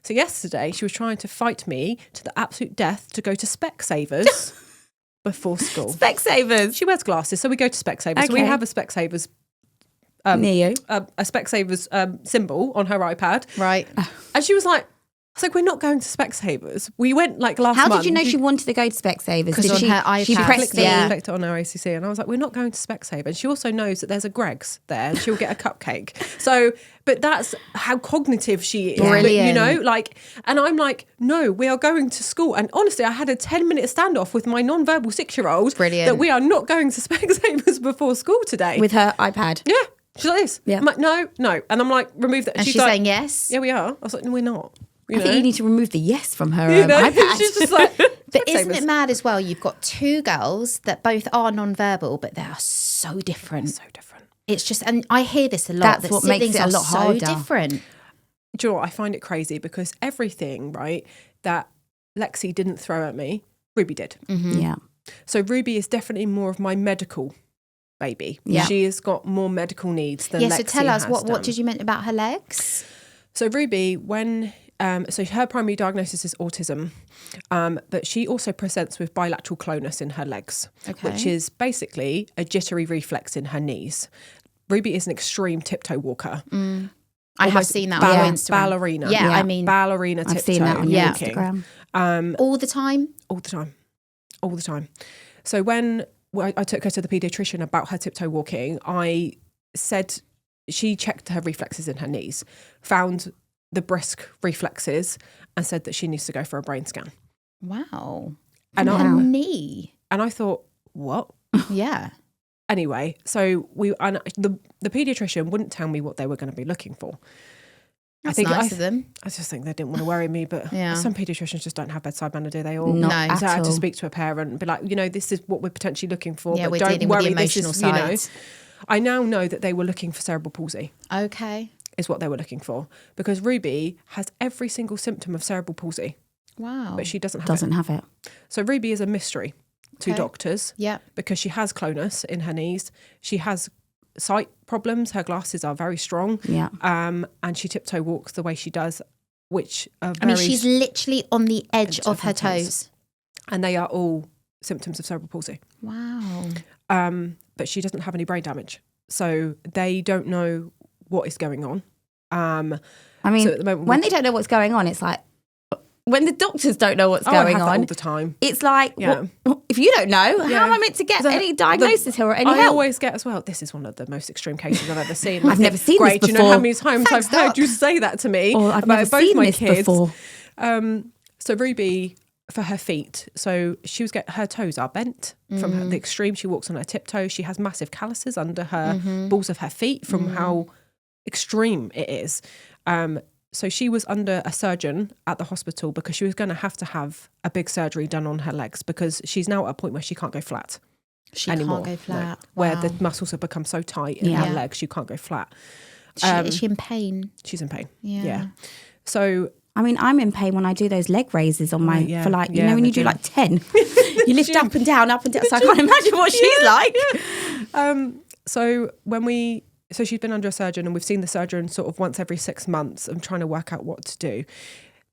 Speaker 3: So yesterday, she was trying to fight me to the absolute death to go to Specsavers before school.
Speaker 1: Specsavers.
Speaker 3: She wears glasses, so we go to Specsavers. So we
Speaker 1: Okay.
Speaker 3: have a Specsavers
Speaker 1: Near you.
Speaker 3: a Specsavers symbol on her iPad.
Speaker 2: Right.
Speaker 3: And she was like, I was like, we're not going to Specsavers. We went like last month.
Speaker 1: How did you know she wanted to go to Specsavers?
Speaker 2: Because
Speaker 1: Did
Speaker 2: on
Speaker 1: she,
Speaker 2: her iPad.
Speaker 1: she pressed
Speaker 3: clicked
Speaker 1: the...
Speaker 3: clicked it on her ACC, and I was like, we're not going to Specsavers. And she also knows that there's a Greg's there, and she'll get a cupcake. So, but that's how cognitive she is.
Speaker 2: Brilliant.
Speaker 3: You know, like, and I'm like, no, we are going to school. And honestly, I had a 10-minute standoff with my non-verbal 6-year-old.
Speaker 2: Brilliant.
Speaker 3: That we are not going to Specsavers before school today.
Speaker 1: With her iPad.
Speaker 3: Yeah. She's like this.
Speaker 1: Yeah.
Speaker 3: I'm like, no. And I'm like, remove that.
Speaker 2: And she's
Speaker 3: like,
Speaker 2: saying yes.
Speaker 3: yeah, we are. I was like, no, we're not. You
Speaker 1: I think you need to remove the yes from her
Speaker 3: You know?
Speaker 1: iPad.
Speaker 3: She's just like,
Speaker 2: But isn't
Speaker 3: Specsavers.
Speaker 2: it mad as well? You've got two girls that both are non-verbal, but they are so different.
Speaker 3: So different.
Speaker 2: It's just, and I hear this a lot.
Speaker 1: That's
Speaker 2: that
Speaker 1: what makes
Speaker 2: siblings
Speaker 1: it a
Speaker 2: are
Speaker 1: lot
Speaker 2: so
Speaker 1: harder.
Speaker 2: different.
Speaker 3: Do you know what? I find it crazy because everything, right, that Lexi didn't throw at me, Ruby did.
Speaker 1: Yeah.
Speaker 3: So Ruby is definitely more of my medical baby.
Speaker 1: Yeah.
Speaker 3: She has got more medical needs than
Speaker 2: Yeah,
Speaker 3: Lexi
Speaker 2: so tell us,
Speaker 3: has
Speaker 2: what
Speaker 3: done.
Speaker 2: did you mean about her legs?
Speaker 3: So Ruby, when so her primary diagnosis is autism, but she also presents with bilateral clonus in her legs,
Speaker 2: Okay.
Speaker 3: which is basically a jittery reflex in her knees. Ruby is an extreme tiptoe walker.
Speaker 2: I have
Speaker 3: Almost
Speaker 2: seen that on
Speaker 1: Yeah.
Speaker 2: your Instagram.
Speaker 3: Ballerina.
Speaker 2: Yeah,
Speaker 1: Yeah.
Speaker 2: I mean,
Speaker 3: Ballerina tiptoe.
Speaker 1: I've seen that on your
Speaker 2: Yeah.
Speaker 1: Instagram.
Speaker 2: all the time.
Speaker 3: All the time. So when I took her to the paediatrician about her tiptoe walking, I said she checked her reflexes in her knees, found the brisk reflexes, and said that she needs to go for a brain scan.
Speaker 2: Wow.
Speaker 3: And
Speaker 2: On
Speaker 3: I
Speaker 2: her knee.
Speaker 3: and I thought, what?
Speaker 2: Yeah.
Speaker 3: Anyway, so the paediatrician wouldn't tell me what they were going to be looking for.
Speaker 2: That's nice of them.
Speaker 3: I just think they didn't want to worry me, but
Speaker 2: Yeah.
Speaker 3: some paediatricians just don't have bedside manner, do they? Or
Speaker 1: Not
Speaker 2: No.
Speaker 1: at
Speaker 3: so I had to
Speaker 1: all.
Speaker 3: speak to a parent and be like, this is what we're potentially looking for,
Speaker 2: Yeah,
Speaker 3: but
Speaker 2: we're
Speaker 3: don't
Speaker 2: dealing with
Speaker 3: worry,
Speaker 2: the emotional
Speaker 3: this is,
Speaker 2: side.
Speaker 3: I now know that they were looking for cerebral palsy,
Speaker 2: Okay.
Speaker 3: is what they were looking for, because Ruby has every single symptom of cerebral palsy,
Speaker 2: Wow.
Speaker 3: but she doesn't have
Speaker 1: Doesn't have it.
Speaker 3: it. So Ruby is a mystery to
Speaker 2: Okay.
Speaker 3: doctors
Speaker 2: Yeah.
Speaker 3: because she has clonus in her knees. She has sight problems. Her glasses are very strong.
Speaker 1: Yeah.
Speaker 3: And she tiptoe walks the way she does, which are
Speaker 2: I mean,
Speaker 3: very
Speaker 2: she's literally on the edge of her toes.
Speaker 3: and they are all symptoms of cerebral palsy.
Speaker 2: Wow.
Speaker 3: But she doesn't have any brain damage. So they don't know what is going on.
Speaker 1: I mean,
Speaker 3: So at the moment,
Speaker 1: when they don't know what's going on, it's like, when the doctors don't know what's
Speaker 3: I
Speaker 1: going
Speaker 3: have that all
Speaker 1: on,
Speaker 3: the time.
Speaker 1: it's like,
Speaker 3: Yeah.
Speaker 1: well, if you don't know,
Speaker 3: Yeah.
Speaker 1: how am I meant to get
Speaker 3: The-
Speaker 1: any diagnosis here or any
Speaker 3: I
Speaker 1: help?
Speaker 3: always get as well, this is one of the most extreme cases I've ever seen.
Speaker 1: I've never seen
Speaker 3: Great,
Speaker 1: this
Speaker 3: do you know how
Speaker 1: before.
Speaker 3: many times
Speaker 2: Thanks,
Speaker 3: I've heard
Speaker 2: Doc.
Speaker 3: you say that to me
Speaker 1: Or I've
Speaker 3: about
Speaker 1: never
Speaker 3: both
Speaker 1: seen
Speaker 3: my
Speaker 1: this
Speaker 3: kids.
Speaker 1: before.
Speaker 3: So Ruby, for her feet, so she was her toes are bent from the extreme. She walks on her tiptoes. She has massive calluses under her balls of her feet from how extreme it is. So she was under a surgeon at the hospital because she was going to have a big surgery done on her legs because she's now at a point where she can't go flat
Speaker 2: She
Speaker 3: anymore.
Speaker 2: can't go flat.
Speaker 3: Where
Speaker 2: Wow.
Speaker 3: the muscles have become so tight in
Speaker 1: Yeah.
Speaker 3: her legs, she can't go flat.
Speaker 2: Is she in pain?
Speaker 3: She's in pain.
Speaker 2: Yeah.
Speaker 3: So
Speaker 1: I mean, I'm in pain when I do those leg raises on my,
Speaker 3: yeah,
Speaker 1: for like, you
Speaker 3: yeah,
Speaker 1: know, when
Speaker 3: the
Speaker 1: you do
Speaker 3: gym.
Speaker 1: like 10, you lift up and down. So I can't imagine what she's like.
Speaker 3: So she's been under a surgeon and we've seen the surgeon sort of once every 6 months and trying to work out what to do.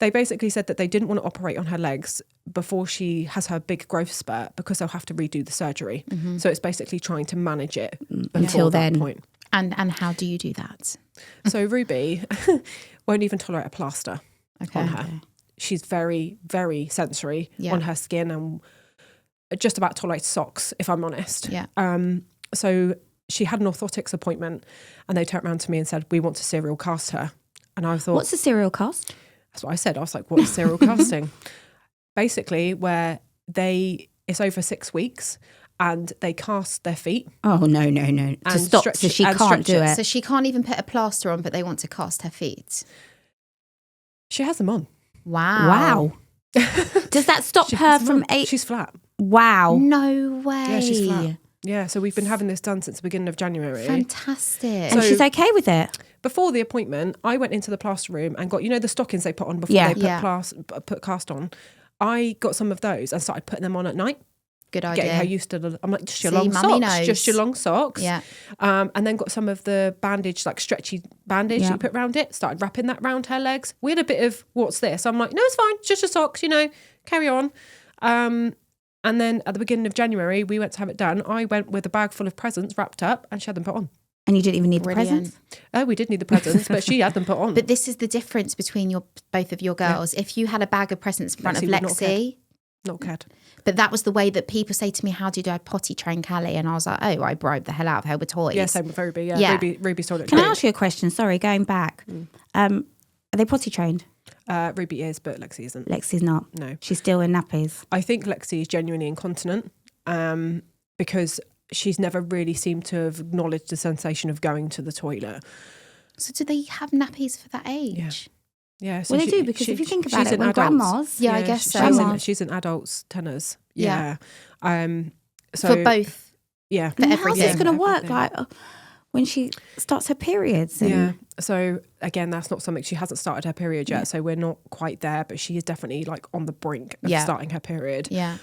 Speaker 3: They basically said that they didn't want to operate on her legs before she has her big growth spurt because they'll have to redo the surgery. So it's basically trying to manage it
Speaker 1: Until
Speaker 3: that
Speaker 1: then.
Speaker 3: point.
Speaker 2: And how do you do that?
Speaker 3: So Ruby won't even tolerate a plaster
Speaker 2: Okay.
Speaker 3: on her. She's very, very sensory
Speaker 2: Yeah.
Speaker 3: on her skin and just about tolerates socks, if I'm honest.
Speaker 2: Yeah.
Speaker 3: So she had an orthotics appointment and they turned around to me and said, we want to serial cast her. And I thought,
Speaker 1: What's the cereal cost?
Speaker 3: that's what I said. I was like, what is serial casting? Basically, where it's over 6 weeks and they cast their feet.
Speaker 1: Oh, no. To
Speaker 3: And
Speaker 1: stop,
Speaker 3: stretch
Speaker 1: so
Speaker 3: it-
Speaker 1: she
Speaker 3: and
Speaker 1: can't
Speaker 3: stretch
Speaker 1: do
Speaker 3: it.
Speaker 1: it.
Speaker 2: So she can't even put a plaster on, but they want to cast her feet.
Speaker 3: She has them on.
Speaker 2: Wow.
Speaker 1: Does that stop
Speaker 3: She
Speaker 1: her
Speaker 3: has them
Speaker 1: from
Speaker 3: on.
Speaker 1: 8?
Speaker 3: She's flat.
Speaker 1: Wow.
Speaker 2: No way.
Speaker 3: Yeah, she's flat. Yeah, so we've been having this done since the beginning of January.
Speaker 2: Fantastic.
Speaker 1: And
Speaker 3: So-
Speaker 1: she's okay with it?
Speaker 3: before the appointment, I went into the plaster room and got, the stockings they put on before they put cast on. I got some of those and started putting them on at night.
Speaker 2: Good idea.
Speaker 3: Getting her used to I'm like, just your long socks. Just your long socks.
Speaker 2: Yeah.
Speaker 3: And then got some of the bandage, like stretchy bandage that you put around it. Started wrapping that around her legs. We had a bit of, what's this? I'm like, no, it's fine. It's just your socks, carry on. And then at the beginning of January, we went to have it done. I went with a bag full of presents wrapped up and she had them put on.
Speaker 1: And you didn't even need the presents?
Speaker 3: Oh, we did need the presents, but she had them put on.
Speaker 2: But this is the difference between both of your girls. Yeah. If you had a bag of presents in front of Lexi...
Speaker 3: Not cared.
Speaker 2: But that was the way that people say to me, how do I potty train Callie? And I was like, oh, I bribed the hell out of her with toys.
Speaker 3: Yeah, same with Ruby. Yeah. Ruby's told it.
Speaker 1: Can I ask you a question? Sorry, going back. Are they potty trained?
Speaker 3: Ruby is, but Lexi isn't.
Speaker 1: Lexi's not?
Speaker 3: No.
Speaker 1: She's still in nappies?
Speaker 3: I think Lexi is genuinely incontinent because she's never really seemed to have acknowledged the sensation of going to the toilet.
Speaker 2: So do they have nappies for that age?
Speaker 3: Yeah. Yeah,
Speaker 1: so they do, because if you think about it, when grandmas...
Speaker 2: Yeah, I guess so.
Speaker 3: She's in adults' tenors.
Speaker 2: Yeah.
Speaker 3: So
Speaker 2: for both.
Speaker 3: Yeah.
Speaker 2: For everything.
Speaker 1: How's this going to work? Like when she starts her periods?
Speaker 3: Yeah. So again, that's not something, she hasn't started her period yet. So we're not quite there, but she is definitely like on the brink of starting her period.
Speaker 2: Yeah.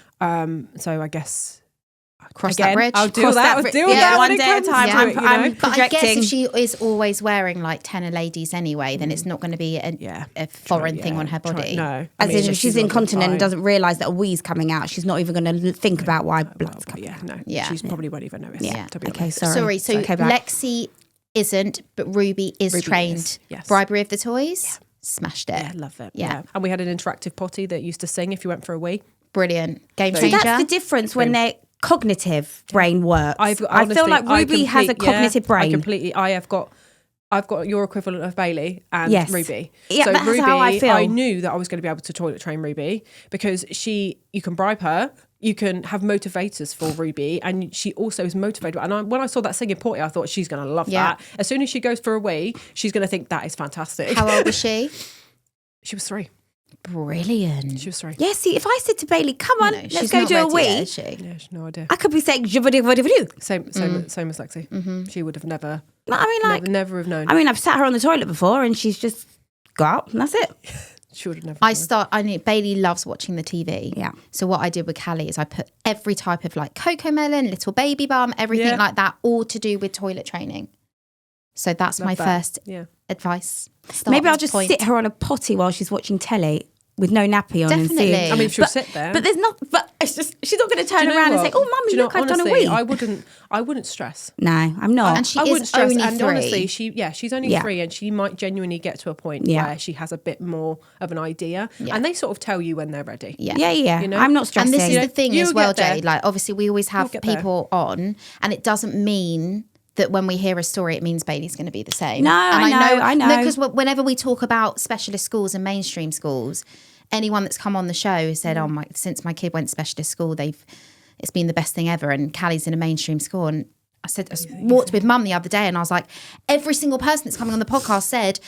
Speaker 3: So I guess...
Speaker 2: Cross that bridge.
Speaker 3: I'll do that. I'll deal with that
Speaker 1: one day at a time. I'm
Speaker 2: but I guess if she is always wearing like tenor ladies anyway, then it's not going to be a foreign thing on her body.
Speaker 3: No,
Speaker 1: as in if she's incontinent and doesn't realise that a wee's coming out, she's not even going to think about why blood's coming out.
Speaker 3: She's probably won't even notice.
Speaker 1: Yeah.
Speaker 3: To be
Speaker 1: okay,
Speaker 3: honest.
Speaker 1: sorry.
Speaker 2: So Lexi isn't, but Ruby is trained.
Speaker 3: Yes.
Speaker 2: Bribery of the toys. Yeah. Smashed it.
Speaker 3: Yeah, love it. Yeah. And we had an interactive potty that used to sing if you went for a wee.
Speaker 2: Brilliant. Game changer.
Speaker 1: So that's the difference when they're cognitive brain works. I feel like Ruby has a cognitive brain.
Speaker 3: I've got your equivalent of Bailey and Ruby.
Speaker 1: Yeah,
Speaker 3: so
Speaker 1: that's
Speaker 3: Ruby,
Speaker 1: how I feel.
Speaker 3: I knew that I was going to be able to toilet train Ruby because you can bribe her, you can have motivators for Ruby, and she also is motivated. And when I saw that singing potty, I thought she's going to love that. As soon as she goes for a wee, she's going to think that is fantastic.
Speaker 2: How old was she?
Speaker 3: She was 3.
Speaker 2: Brilliant.
Speaker 3: She was 3.
Speaker 1: Yeah, see, if I said to Bailey, come on, let's go do a wee.
Speaker 2: Yet, is she?
Speaker 3: Yeah, she's no idea.
Speaker 1: I could be saying, same as
Speaker 3: Lexi. Mm-hmm. She would have never, never have known.
Speaker 1: I mean, I've sat her on the toilet before and she's just got up and that's it.
Speaker 3: She would have never.
Speaker 2: Bailey loves watching the TV.
Speaker 1: Yeah.
Speaker 2: So what I did with Callie is I put every type of like Coco Melon, Little Baby Bum, everything like that, all to do with toilet training. So that's my first advice.
Speaker 1: Maybe I'll just sit her on a potty while she's watching telly with no nappy on.
Speaker 2: Definitely.
Speaker 1: And see.
Speaker 3: I mean, she'll sit there.
Speaker 1: But there's not. But it's just she's not going to turn around and say, "Oh, mummy, look, I've done a wee."
Speaker 3: I wouldn't stress.
Speaker 1: No, I'm not.
Speaker 2: And she is only 3.
Speaker 3: And honestly, she's only 3, and she might genuinely get to a point where she has a bit more of an idea, and they sort of tell you when they're ready.
Speaker 1: Yeah.
Speaker 3: You know?
Speaker 1: I'm not stressing.
Speaker 2: And this is the thing as well, Jade. Like, obviously, we always have people on, and it doesn't mean that when we hear a story, it means Bailey's going to be the same.
Speaker 1: No, I know.
Speaker 2: Because whenever we talk about specialist schools and mainstream schools, anyone that's come on the show has said, since my kid went to specialist school, it's been the best thing ever. And Callie's in a mainstream school. And I walked with mum the other day and I was like, every single person that's coming on the podcast said,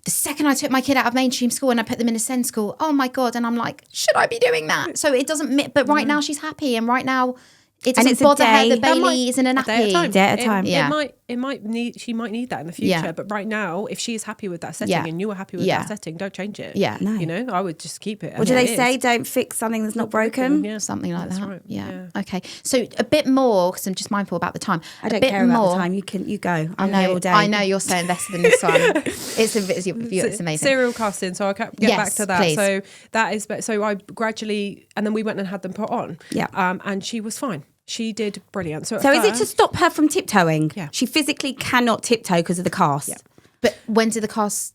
Speaker 2: the second I took my kid out of mainstream school and I put them in a SEND school, oh my God. And I'm like, should I be doing that? So it doesn't, but right now she's happy. And right now it doesn't bother her that Bailey is in a nappy.
Speaker 1: Day at a time.
Speaker 3: She might need that in the future. But right now, if she is happy with that setting and you are happy with that setting, don't change it.
Speaker 2: Yeah.
Speaker 3: No. You know, I would just keep it.
Speaker 1: What do they say? Don't fix something that's not broken?
Speaker 3: Yeah.
Speaker 2: Something like that.
Speaker 3: Right.
Speaker 2: Yeah. Okay. So a bit more, because I'm just mindful about the time.
Speaker 1: I don't care about the time. You go. I'm here all day.
Speaker 2: I know you're so invested in this one. It's amazing.
Speaker 3: Serial casting. So I'll get back to that.
Speaker 2: Please.
Speaker 3: So that is, so I gradually, and then we went and had them put on.
Speaker 1: Yeah.
Speaker 3: And she was fine. She did brilliant. So
Speaker 1: is it to stop her from tiptoeing?
Speaker 3: Yeah.
Speaker 1: She physically cannot tiptoe because of the cast.
Speaker 3: Yeah.
Speaker 2: But when did the cast,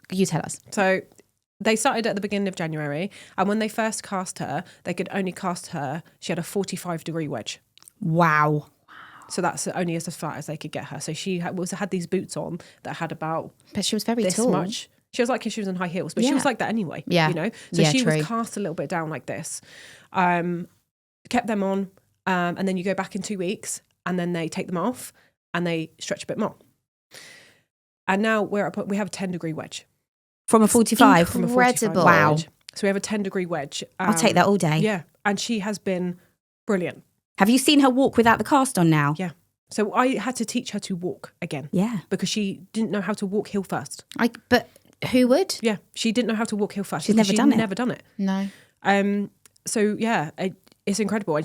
Speaker 2: you tell us.
Speaker 3: So they started at the beginning of January. And when they first cast her, they could only cast her. She had a 45-degree wedge.
Speaker 1: Wow.
Speaker 3: So that's only as flat as they could get her. So she had these boots on that had about
Speaker 2: But she was very
Speaker 3: this
Speaker 2: tall.
Speaker 3: much. She was like she was in high heels, but she was like that anyway.
Speaker 2: Yeah.
Speaker 3: You know? So she was cast a little bit down like this. Kept them on. And then you go back in 2 weeks and then they take them off and they stretch a bit more. And now we have a 10-degree wedge.
Speaker 1: From a 45?
Speaker 3: From a 45
Speaker 1: wow.
Speaker 3: wedge. So we have a 10-degree wedge.
Speaker 1: I'll take that all day.
Speaker 3: Yeah. And she has been brilliant.
Speaker 1: Have you seen her walk without the cast on now?
Speaker 3: Yeah. So I had to teach her to walk again.
Speaker 1: Yeah.
Speaker 3: Because she didn't know how to walk heel first.
Speaker 2: But who would?
Speaker 3: Yeah, she didn't know how to walk heel first.
Speaker 1: She's never done it.
Speaker 3: Never done it.
Speaker 2: No.
Speaker 3: So yeah, it's incredible.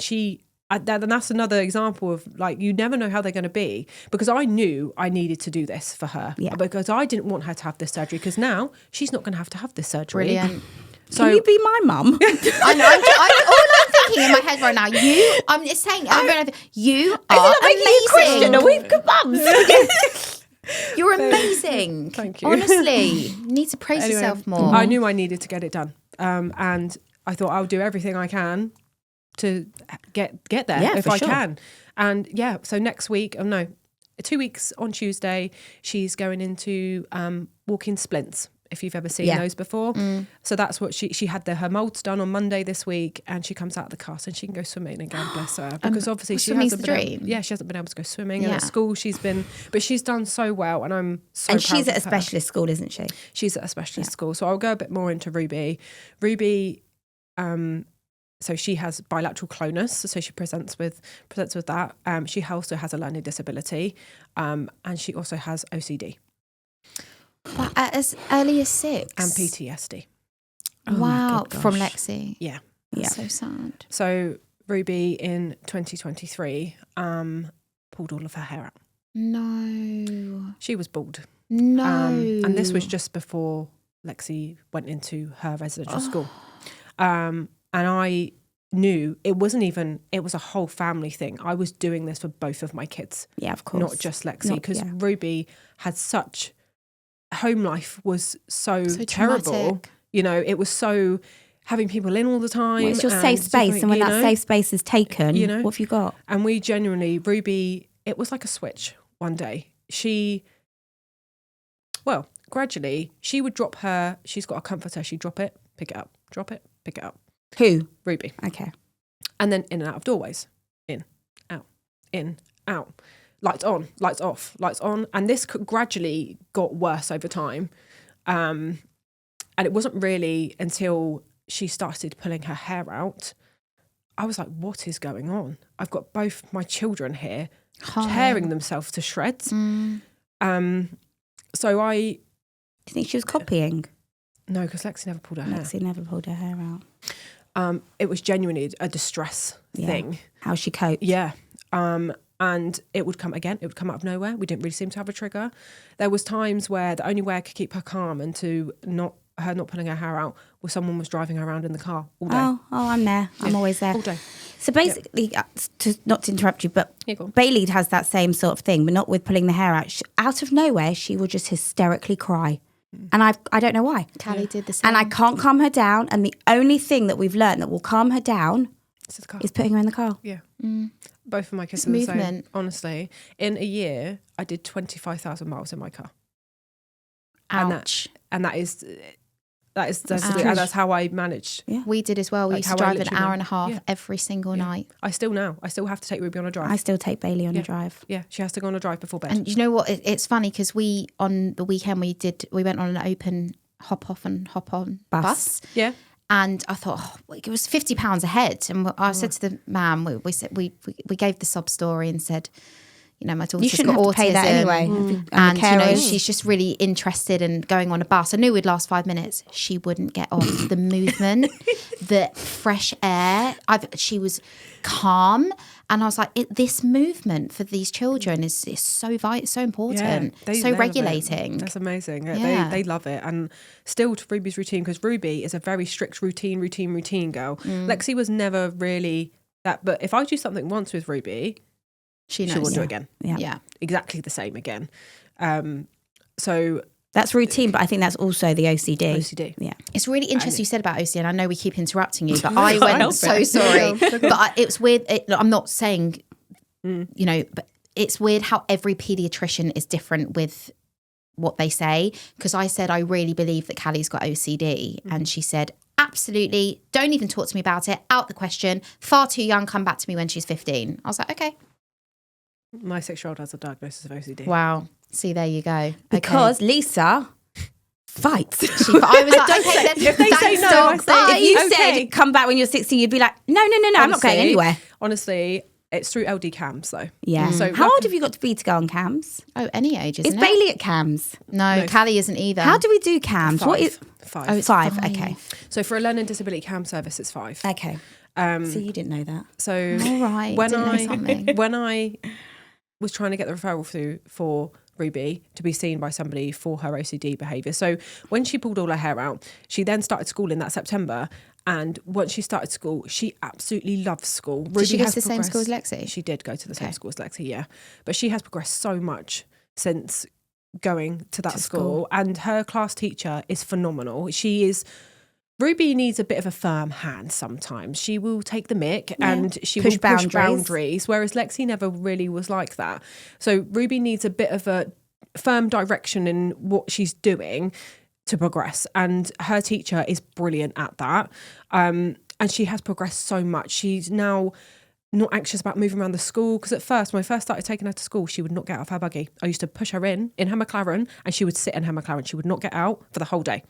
Speaker 3: And that's another example of like, you never know how they're going to be, because I knew I needed to do this for her, because I didn't want her to have this surgery, because now she's not going to have this surgery.
Speaker 2: Brilliant.
Speaker 1: So, can you be my mum?
Speaker 2: I know. All I'm thinking in my head right now, I'm just saying, you are amazing.
Speaker 1: Or we've got mums.
Speaker 2: You're amazing.
Speaker 3: Thank you.
Speaker 2: Honestly, you need to praise yourself more.
Speaker 3: I knew I needed to get it done. And I thought I'll do everything I can to get there if I can. And so next week, 2 weeks on Tuesday, she's going into walking splints, if you've ever seen those before. So that's what she had her molds done on Monday this week, and she comes out of the cast and she can go swimming again, bless her, because obviously she hasn't been able to go swimming, and at school but she's done so well, and I'm so
Speaker 1: and
Speaker 3: proud
Speaker 1: she's at a
Speaker 3: of her.
Speaker 1: specialist school, isn't she?
Speaker 3: She's at a specialist school, so I'll go a bit more into Ruby. So she has bilateral clonus, so she presents with that. She also has a learning disability, and she also has OCD.
Speaker 2: But as early as 6?
Speaker 3: And PTSD.
Speaker 2: Wow, from Lexi.
Speaker 3: Yeah.
Speaker 2: That's so sad.
Speaker 3: So Ruby in 2023 pulled all of her hair out.
Speaker 2: No.
Speaker 3: She was bald.
Speaker 2: No.
Speaker 3: And this was just before Lexi went into her residential school. And I knew it was a whole family thing. I was doing this for both of my kids.
Speaker 1: Yeah, of course.
Speaker 3: Not just Lexi, because Ruby had home life was so terrible.
Speaker 2: Traumatic.
Speaker 3: It was so having people in all the time.
Speaker 1: Well, it's your safe space, and when that safe space is taken, what have you got?
Speaker 3: And we genuinely, Ruby, it was like a switch one day. Gradually, she would drop she's got a comforter, she'd drop it, pick it up, drop it, pick it up.
Speaker 1: Who?
Speaker 3: Ruby.
Speaker 1: Okay.
Speaker 3: And then in and out of doorways. In, out. Lights on, lights off, lights on. And this gradually got worse over time. And it wasn't really until she started pulling her hair out, I was like, what is going on? I've got both my children here tearing themselves to shreds. So I...
Speaker 1: Do you think she was copying?
Speaker 3: No, because Lexi never pulled her hair.
Speaker 1: Lexi never pulled her hair out.
Speaker 3: It was genuinely a distress thing.
Speaker 1: How she coped.
Speaker 3: Yeah. And it would come out of nowhere. We didn't really seem to have a trigger. There was times where the only way I could keep her calm and to not pulling her hair out was someone was driving her around in the car all day.
Speaker 1: Oh, I'm there. Yeah. I'm always there.
Speaker 3: All day.
Speaker 1: So basically, not to interrupt you, but Bailey has that same sort of thing, but not with pulling the hair out. Out of nowhere, she will just hysterically cry. And I don't know why.
Speaker 2: Callie did the same.
Speaker 1: And I can't calm her down. And the only thing that we've learned that will calm her down is putting her in the car.
Speaker 3: Yeah. Both of my kids are the same. Honestly, in a year, I did 25,000 miles in my car.
Speaker 2: Ouch.
Speaker 3: And that's how I managed.
Speaker 2: Yeah. We did as well. We used to drive an hour and a half every single night.
Speaker 3: I still have to take Ruby on a drive.
Speaker 1: I still take Bailey on a drive.
Speaker 3: Yeah, she has to go on a drive before bed.
Speaker 2: And you know what? It's funny because on the weekend we went on an open hop off and hop on bus.
Speaker 3: Yeah.
Speaker 2: And I thought, it was £50 a head. And I said to the man, we gave the sob story and said, my daughter's got autism. You shouldn't have to pay that anyway. And, she's just really interested in going on a bus. I knew we'd last 5 minutes. She wouldn't get off. The movement, the fresh air. She was calm. And I was like, this movement for these children is so vital, so important, so regulating.
Speaker 3: That's amazing. They love it. And still to Ruby's routine, because Ruby is a very strict routine girl. Lexi was never really that. But if I do something once with Ruby... She will do it again.
Speaker 2: Yeah.
Speaker 3: Exactly the same again. So
Speaker 1: that's routine, but I think that's also the OCD.
Speaker 3: OCD.
Speaker 1: Yeah.
Speaker 2: It's really interesting you said about OCD, and I know we keep interrupting you, but I went so sorry. But it's weird. I'm not saying, but it's weird how every paediatrician is different with what they say. Because I said, I really believe that Callie's got OCD. And she said, absolutely, don't even talk to me about it. Out the question. Far too young, come back to me when she's 15. I was like, okay.
Speaker 3: My 6-year-old has a diagnosis of OCD.
Speaker 2: Wow. See, there you go.
Speaker 1: Because Lisa fights.
Speaker 2: I was like, okay, then
Speaker 3: if they say no,
Speaker 1: if you said come back when you're 16, you'd be like, no, I'm not going anywhere.
Speaker 3: Honestly, It's through LD Cams though.
Speaker 1: Yeah.
Speaker 3: So
Speaker 1: how old have you got to be to go on cams?
Speaker 2: Oh, any age, isn't
Speaker 1: Is
Speaker 2: it?
Speaker 1: Bailey at cams?
Speaker 2: No, Callie isn't either.
Speaker 1: How do we do cams?
Speaker 3: 5.
Speaker 1: What is
Speaker 3: 5.
Speaker 1: Oh, it's 5. Okay.
Speaker 3: So for a learning disability cam service, it's 5.
Speaker 1: Okay. So you didn't know that.
Speaker 3: So
Speaker 2: All right. Didn't know something.
Speaker 3: when I was trying to get the referral through for Ruby to be seen by somebody for her OCD behaviour. So when she pulled all her hair out, she then started school in that September. And once she started school, she absolutely loves school.
Speaker 2: Did she go to the same school as Lexi?
Speaker 3: She did go to the same school as Lexi, yeah. But she has progressed so much since going to that school. And her class teacher is phenomenal. Ruby needs a bit of a firm hand sometimes. She will take the mick and she will push boundaries, whereas Lexi never really was like that. So Ruby needs a bit of a firm direction in what she's doing to progress. And her teacher is brilliant at that. And she has progressed so much. She's now not anxious about moving around the school, because at first, when I first started taking her to school, she would not get out of her buggy. I used to push her in her McLaren, and she would sit in her McLaren. She would not get out for the whole day.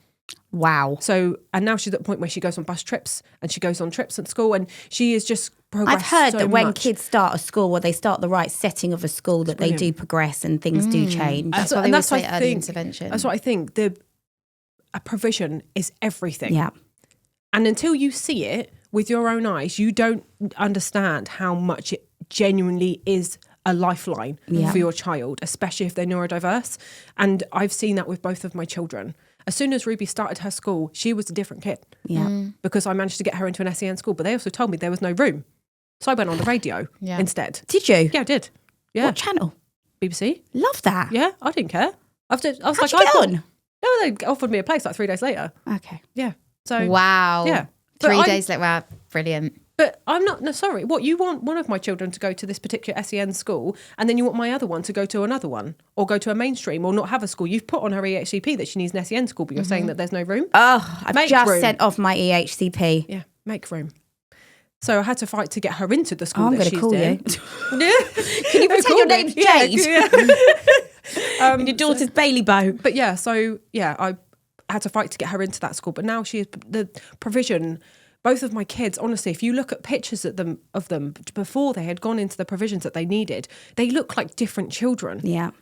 Speaker 1: Wow.
Speaker 3: So, and now she's at the point where she goes on bus trips and she goes on trips at school, and she is just progressed.
Speaker 1: I've heard
Speaker 3: so
Speaker 1: that when
Speaker 3: much.
Speaker 1: kids start a school, or they start the right setting of a school, that they do progress and things do change.
Speaker 2: That's why they would say early intervention.
Speaker 3: That's what I think. A provision is everything.
Speaker 1: Yeah.
Speaker 3: And until you see it with your own eyes, you don't understand how much it genuinely is a lifeline for your child, especially if they're neurodiverse. And I've seen that with both of my children. As soon as Ruby started her school, she was a different kid.
Speaker 1: Yeah.
Speaker 3: Because I managed to get her into an SEN school, but they also told me there was no room. So I went on the radio instead.
Speaker 1: Did you?
Speaker 3: Yeah, I did. Yeah.
Speaker 1: What channel?
Speaker 3: BBC.
Speaker 1: Love that.
Speaker 3: Yeah, I didn't care. I was
Speaker 1: How'd
Speaker 3: like,
Speaker 1: you get on?
Speaker 3: No, they offered me a place like 3 days later.
Speaker 1: Okay.
Speaker 3: Yeah. So
Speaker 2: Wow.
Speaker 3: Yeah.
Speaker 2: 3 days later. Wow, brilliant.
Speaker 3: But I'm not, no, sorry. What, you want one of my children to go to this particular SEN school, and then you want my other one to go to another one, or go to a mainstream, or not have a school? You've put on her EHCP that she needs an SEN school, but you're saying that there's no room?
Speaker 1: Oh, I've
Speaker 3: Make
Speaker 1: just
Speaker 3: room.
Speaker 1: sent off my EHCP.
Speaker 3: Yeah, make room. So I had to fight to get her into the school
Speaker 1: I'm
Speaker 3: that
Speaker 1: going to
Speaker 3: she's
Speaker 1: call
Speaker 3: in.
Speaker 1: you.
Speaker 3: Yeah.
Speaker 1: Can you pretend your name's Jade?
Speaker 3: Yeah.
Speaker 1: Your daughter's Bailey Bow.
Speaker 3: But yeah, so yeah, I had to fight to get her into that school. But now she is the provision. Both of my kids, honestly, if you look at pictures of them before they had gone into the provisions that they needed, they look like different children.
Speaker 1: Yeah.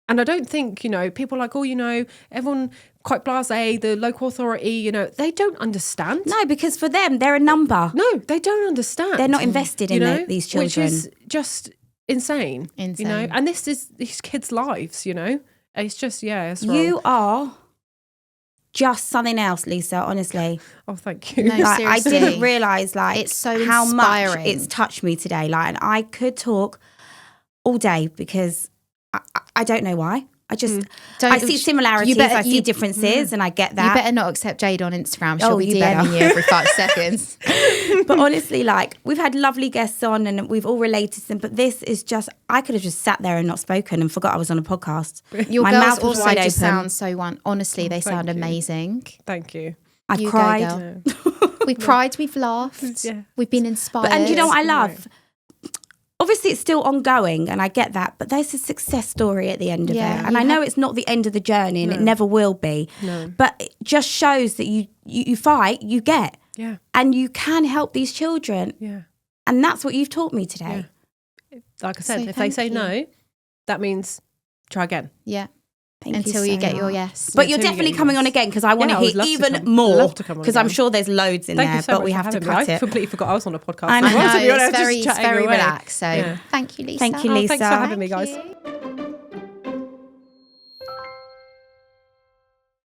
Speaker 3: And I don't think, people are like, everyone quite blasé, the local authority, they don't understand.
Speaker 1: No, because for them, they're a number.
Speaker 3: No, they don't understand.
Speaker 1: They're not invested in these children.
Speaker 3: Which is just insane. And this is these kids' lives, It's just, it's wrong.
Speaker 1: You are just something else, Lisa, honestly.
Speaker 3: Oh, thank you.
Speaker 2: No,
Speaker 1: I
Speaker 2: seriously.
Speaker 1: didn't realise
Speaker 2: It's so
Speaker 1: how
Speaker 2: inspiring.
Speaker 1: much it's touched me today. And I could talk all day because I don't know why. I just I see similarities, I see differences, and I get that.
Speaker 2: You better not accept Jade on Instagram. She'll be
Speaker 1: you better.
Speaker 2: DMing you every 5 seconds.
Speaker 1: But honestly, we've had lovely guests on and we've all related to them, but this is just, I could have just sat there and not spoken and forgot I was on a podcast.
Speaker 2: Your
Speaker 1: My
Speaker 2: girls
Speaker 1: mouth was
Speaker 2: also
Speaker 1: wide
Speaker 2: just
Speaker 1: open.
Speaker 2: sound so honestly, they sound
Speaker 3: you.
Speaker 2: amazing.
Speaker 3: Thank you.
Speaker 1: I
Speaker 2: You go,
Speaker 1: cried.
Speaker 2: girl. We've cried, we've laughed,
Speaker 3: Yeah.
Speaker 2: we've been inspired.
Speaker 1: And you know what I love? Obviously, it's still ongoing, and I get that, but there's a success story at the end of it. And I know it's not the end of the journey, and it never will be.
Speaker 3: No.
Speaker 1: But it just shows that you fight, you get.
Speaker 3: Yeah.
Speaker 1: And you can help these children.
Speaker 3: Yeah.
Speaker 1: And that's what you've taught me today.
Speaker 3: Like I said,
Speaker 2: So
Speaker 3: if they say
Speaker 2: thank
Speaker 3: no, that means try again.
Speaker 2: Yeah.
Speaker 1: Thank
Speaker 2: Until
Speaker 1: you
Speaker 2: you
Speaker 1: so
Speaker 2: get your
Speaker 1: much.
Speaker 2: yes.
Speaker 1: But you're
Speaker 3: Until you
Speaker 1: definitely
Speaker 3: get
Speaker 1: coming
Speaker 3: yours.
Speaker 1: on again because I want
Speaker 3: Yeah,
Speaker 1: to
Speaker 3: I would
Speaker 1: hear
Speaker 3: love to
Speaker 1: even
Speaker 3: come-
Speaker 1: more
Speaker 3: love to come on
Speaker 1: because I'm
Speaker 3: again.
Speaker 1: sure there's loads in
Speaker 3: Thank
Speaker 1: there,
Speaker 3: you so
Speaker 1: but
Speaker 3: much
Speaker 1: we
Speaker 3: for
Speaker 1: have to
Speaker 3: having me.
Speaker 1: cut
Speaker 3: I
Speaker 1: it.
Speaker 3: completely forgot I was on a podcast.
Speaker 1: I know.
Speaker 3: To be honest,
Speaker 2: It's
Speaker 3: just
Speaker 2: very
Speaker 3: chatting away.
Speaker 2: relaxed. So
Speaker 3: Yeah.
Speaker 2: thank you, Lisa.
Speaker 1: Thank you,
Speaker 3: Oh,
Speaker 1: Lisa.
Speaker 3: thanks for having me, guys.
Speaker 2: you.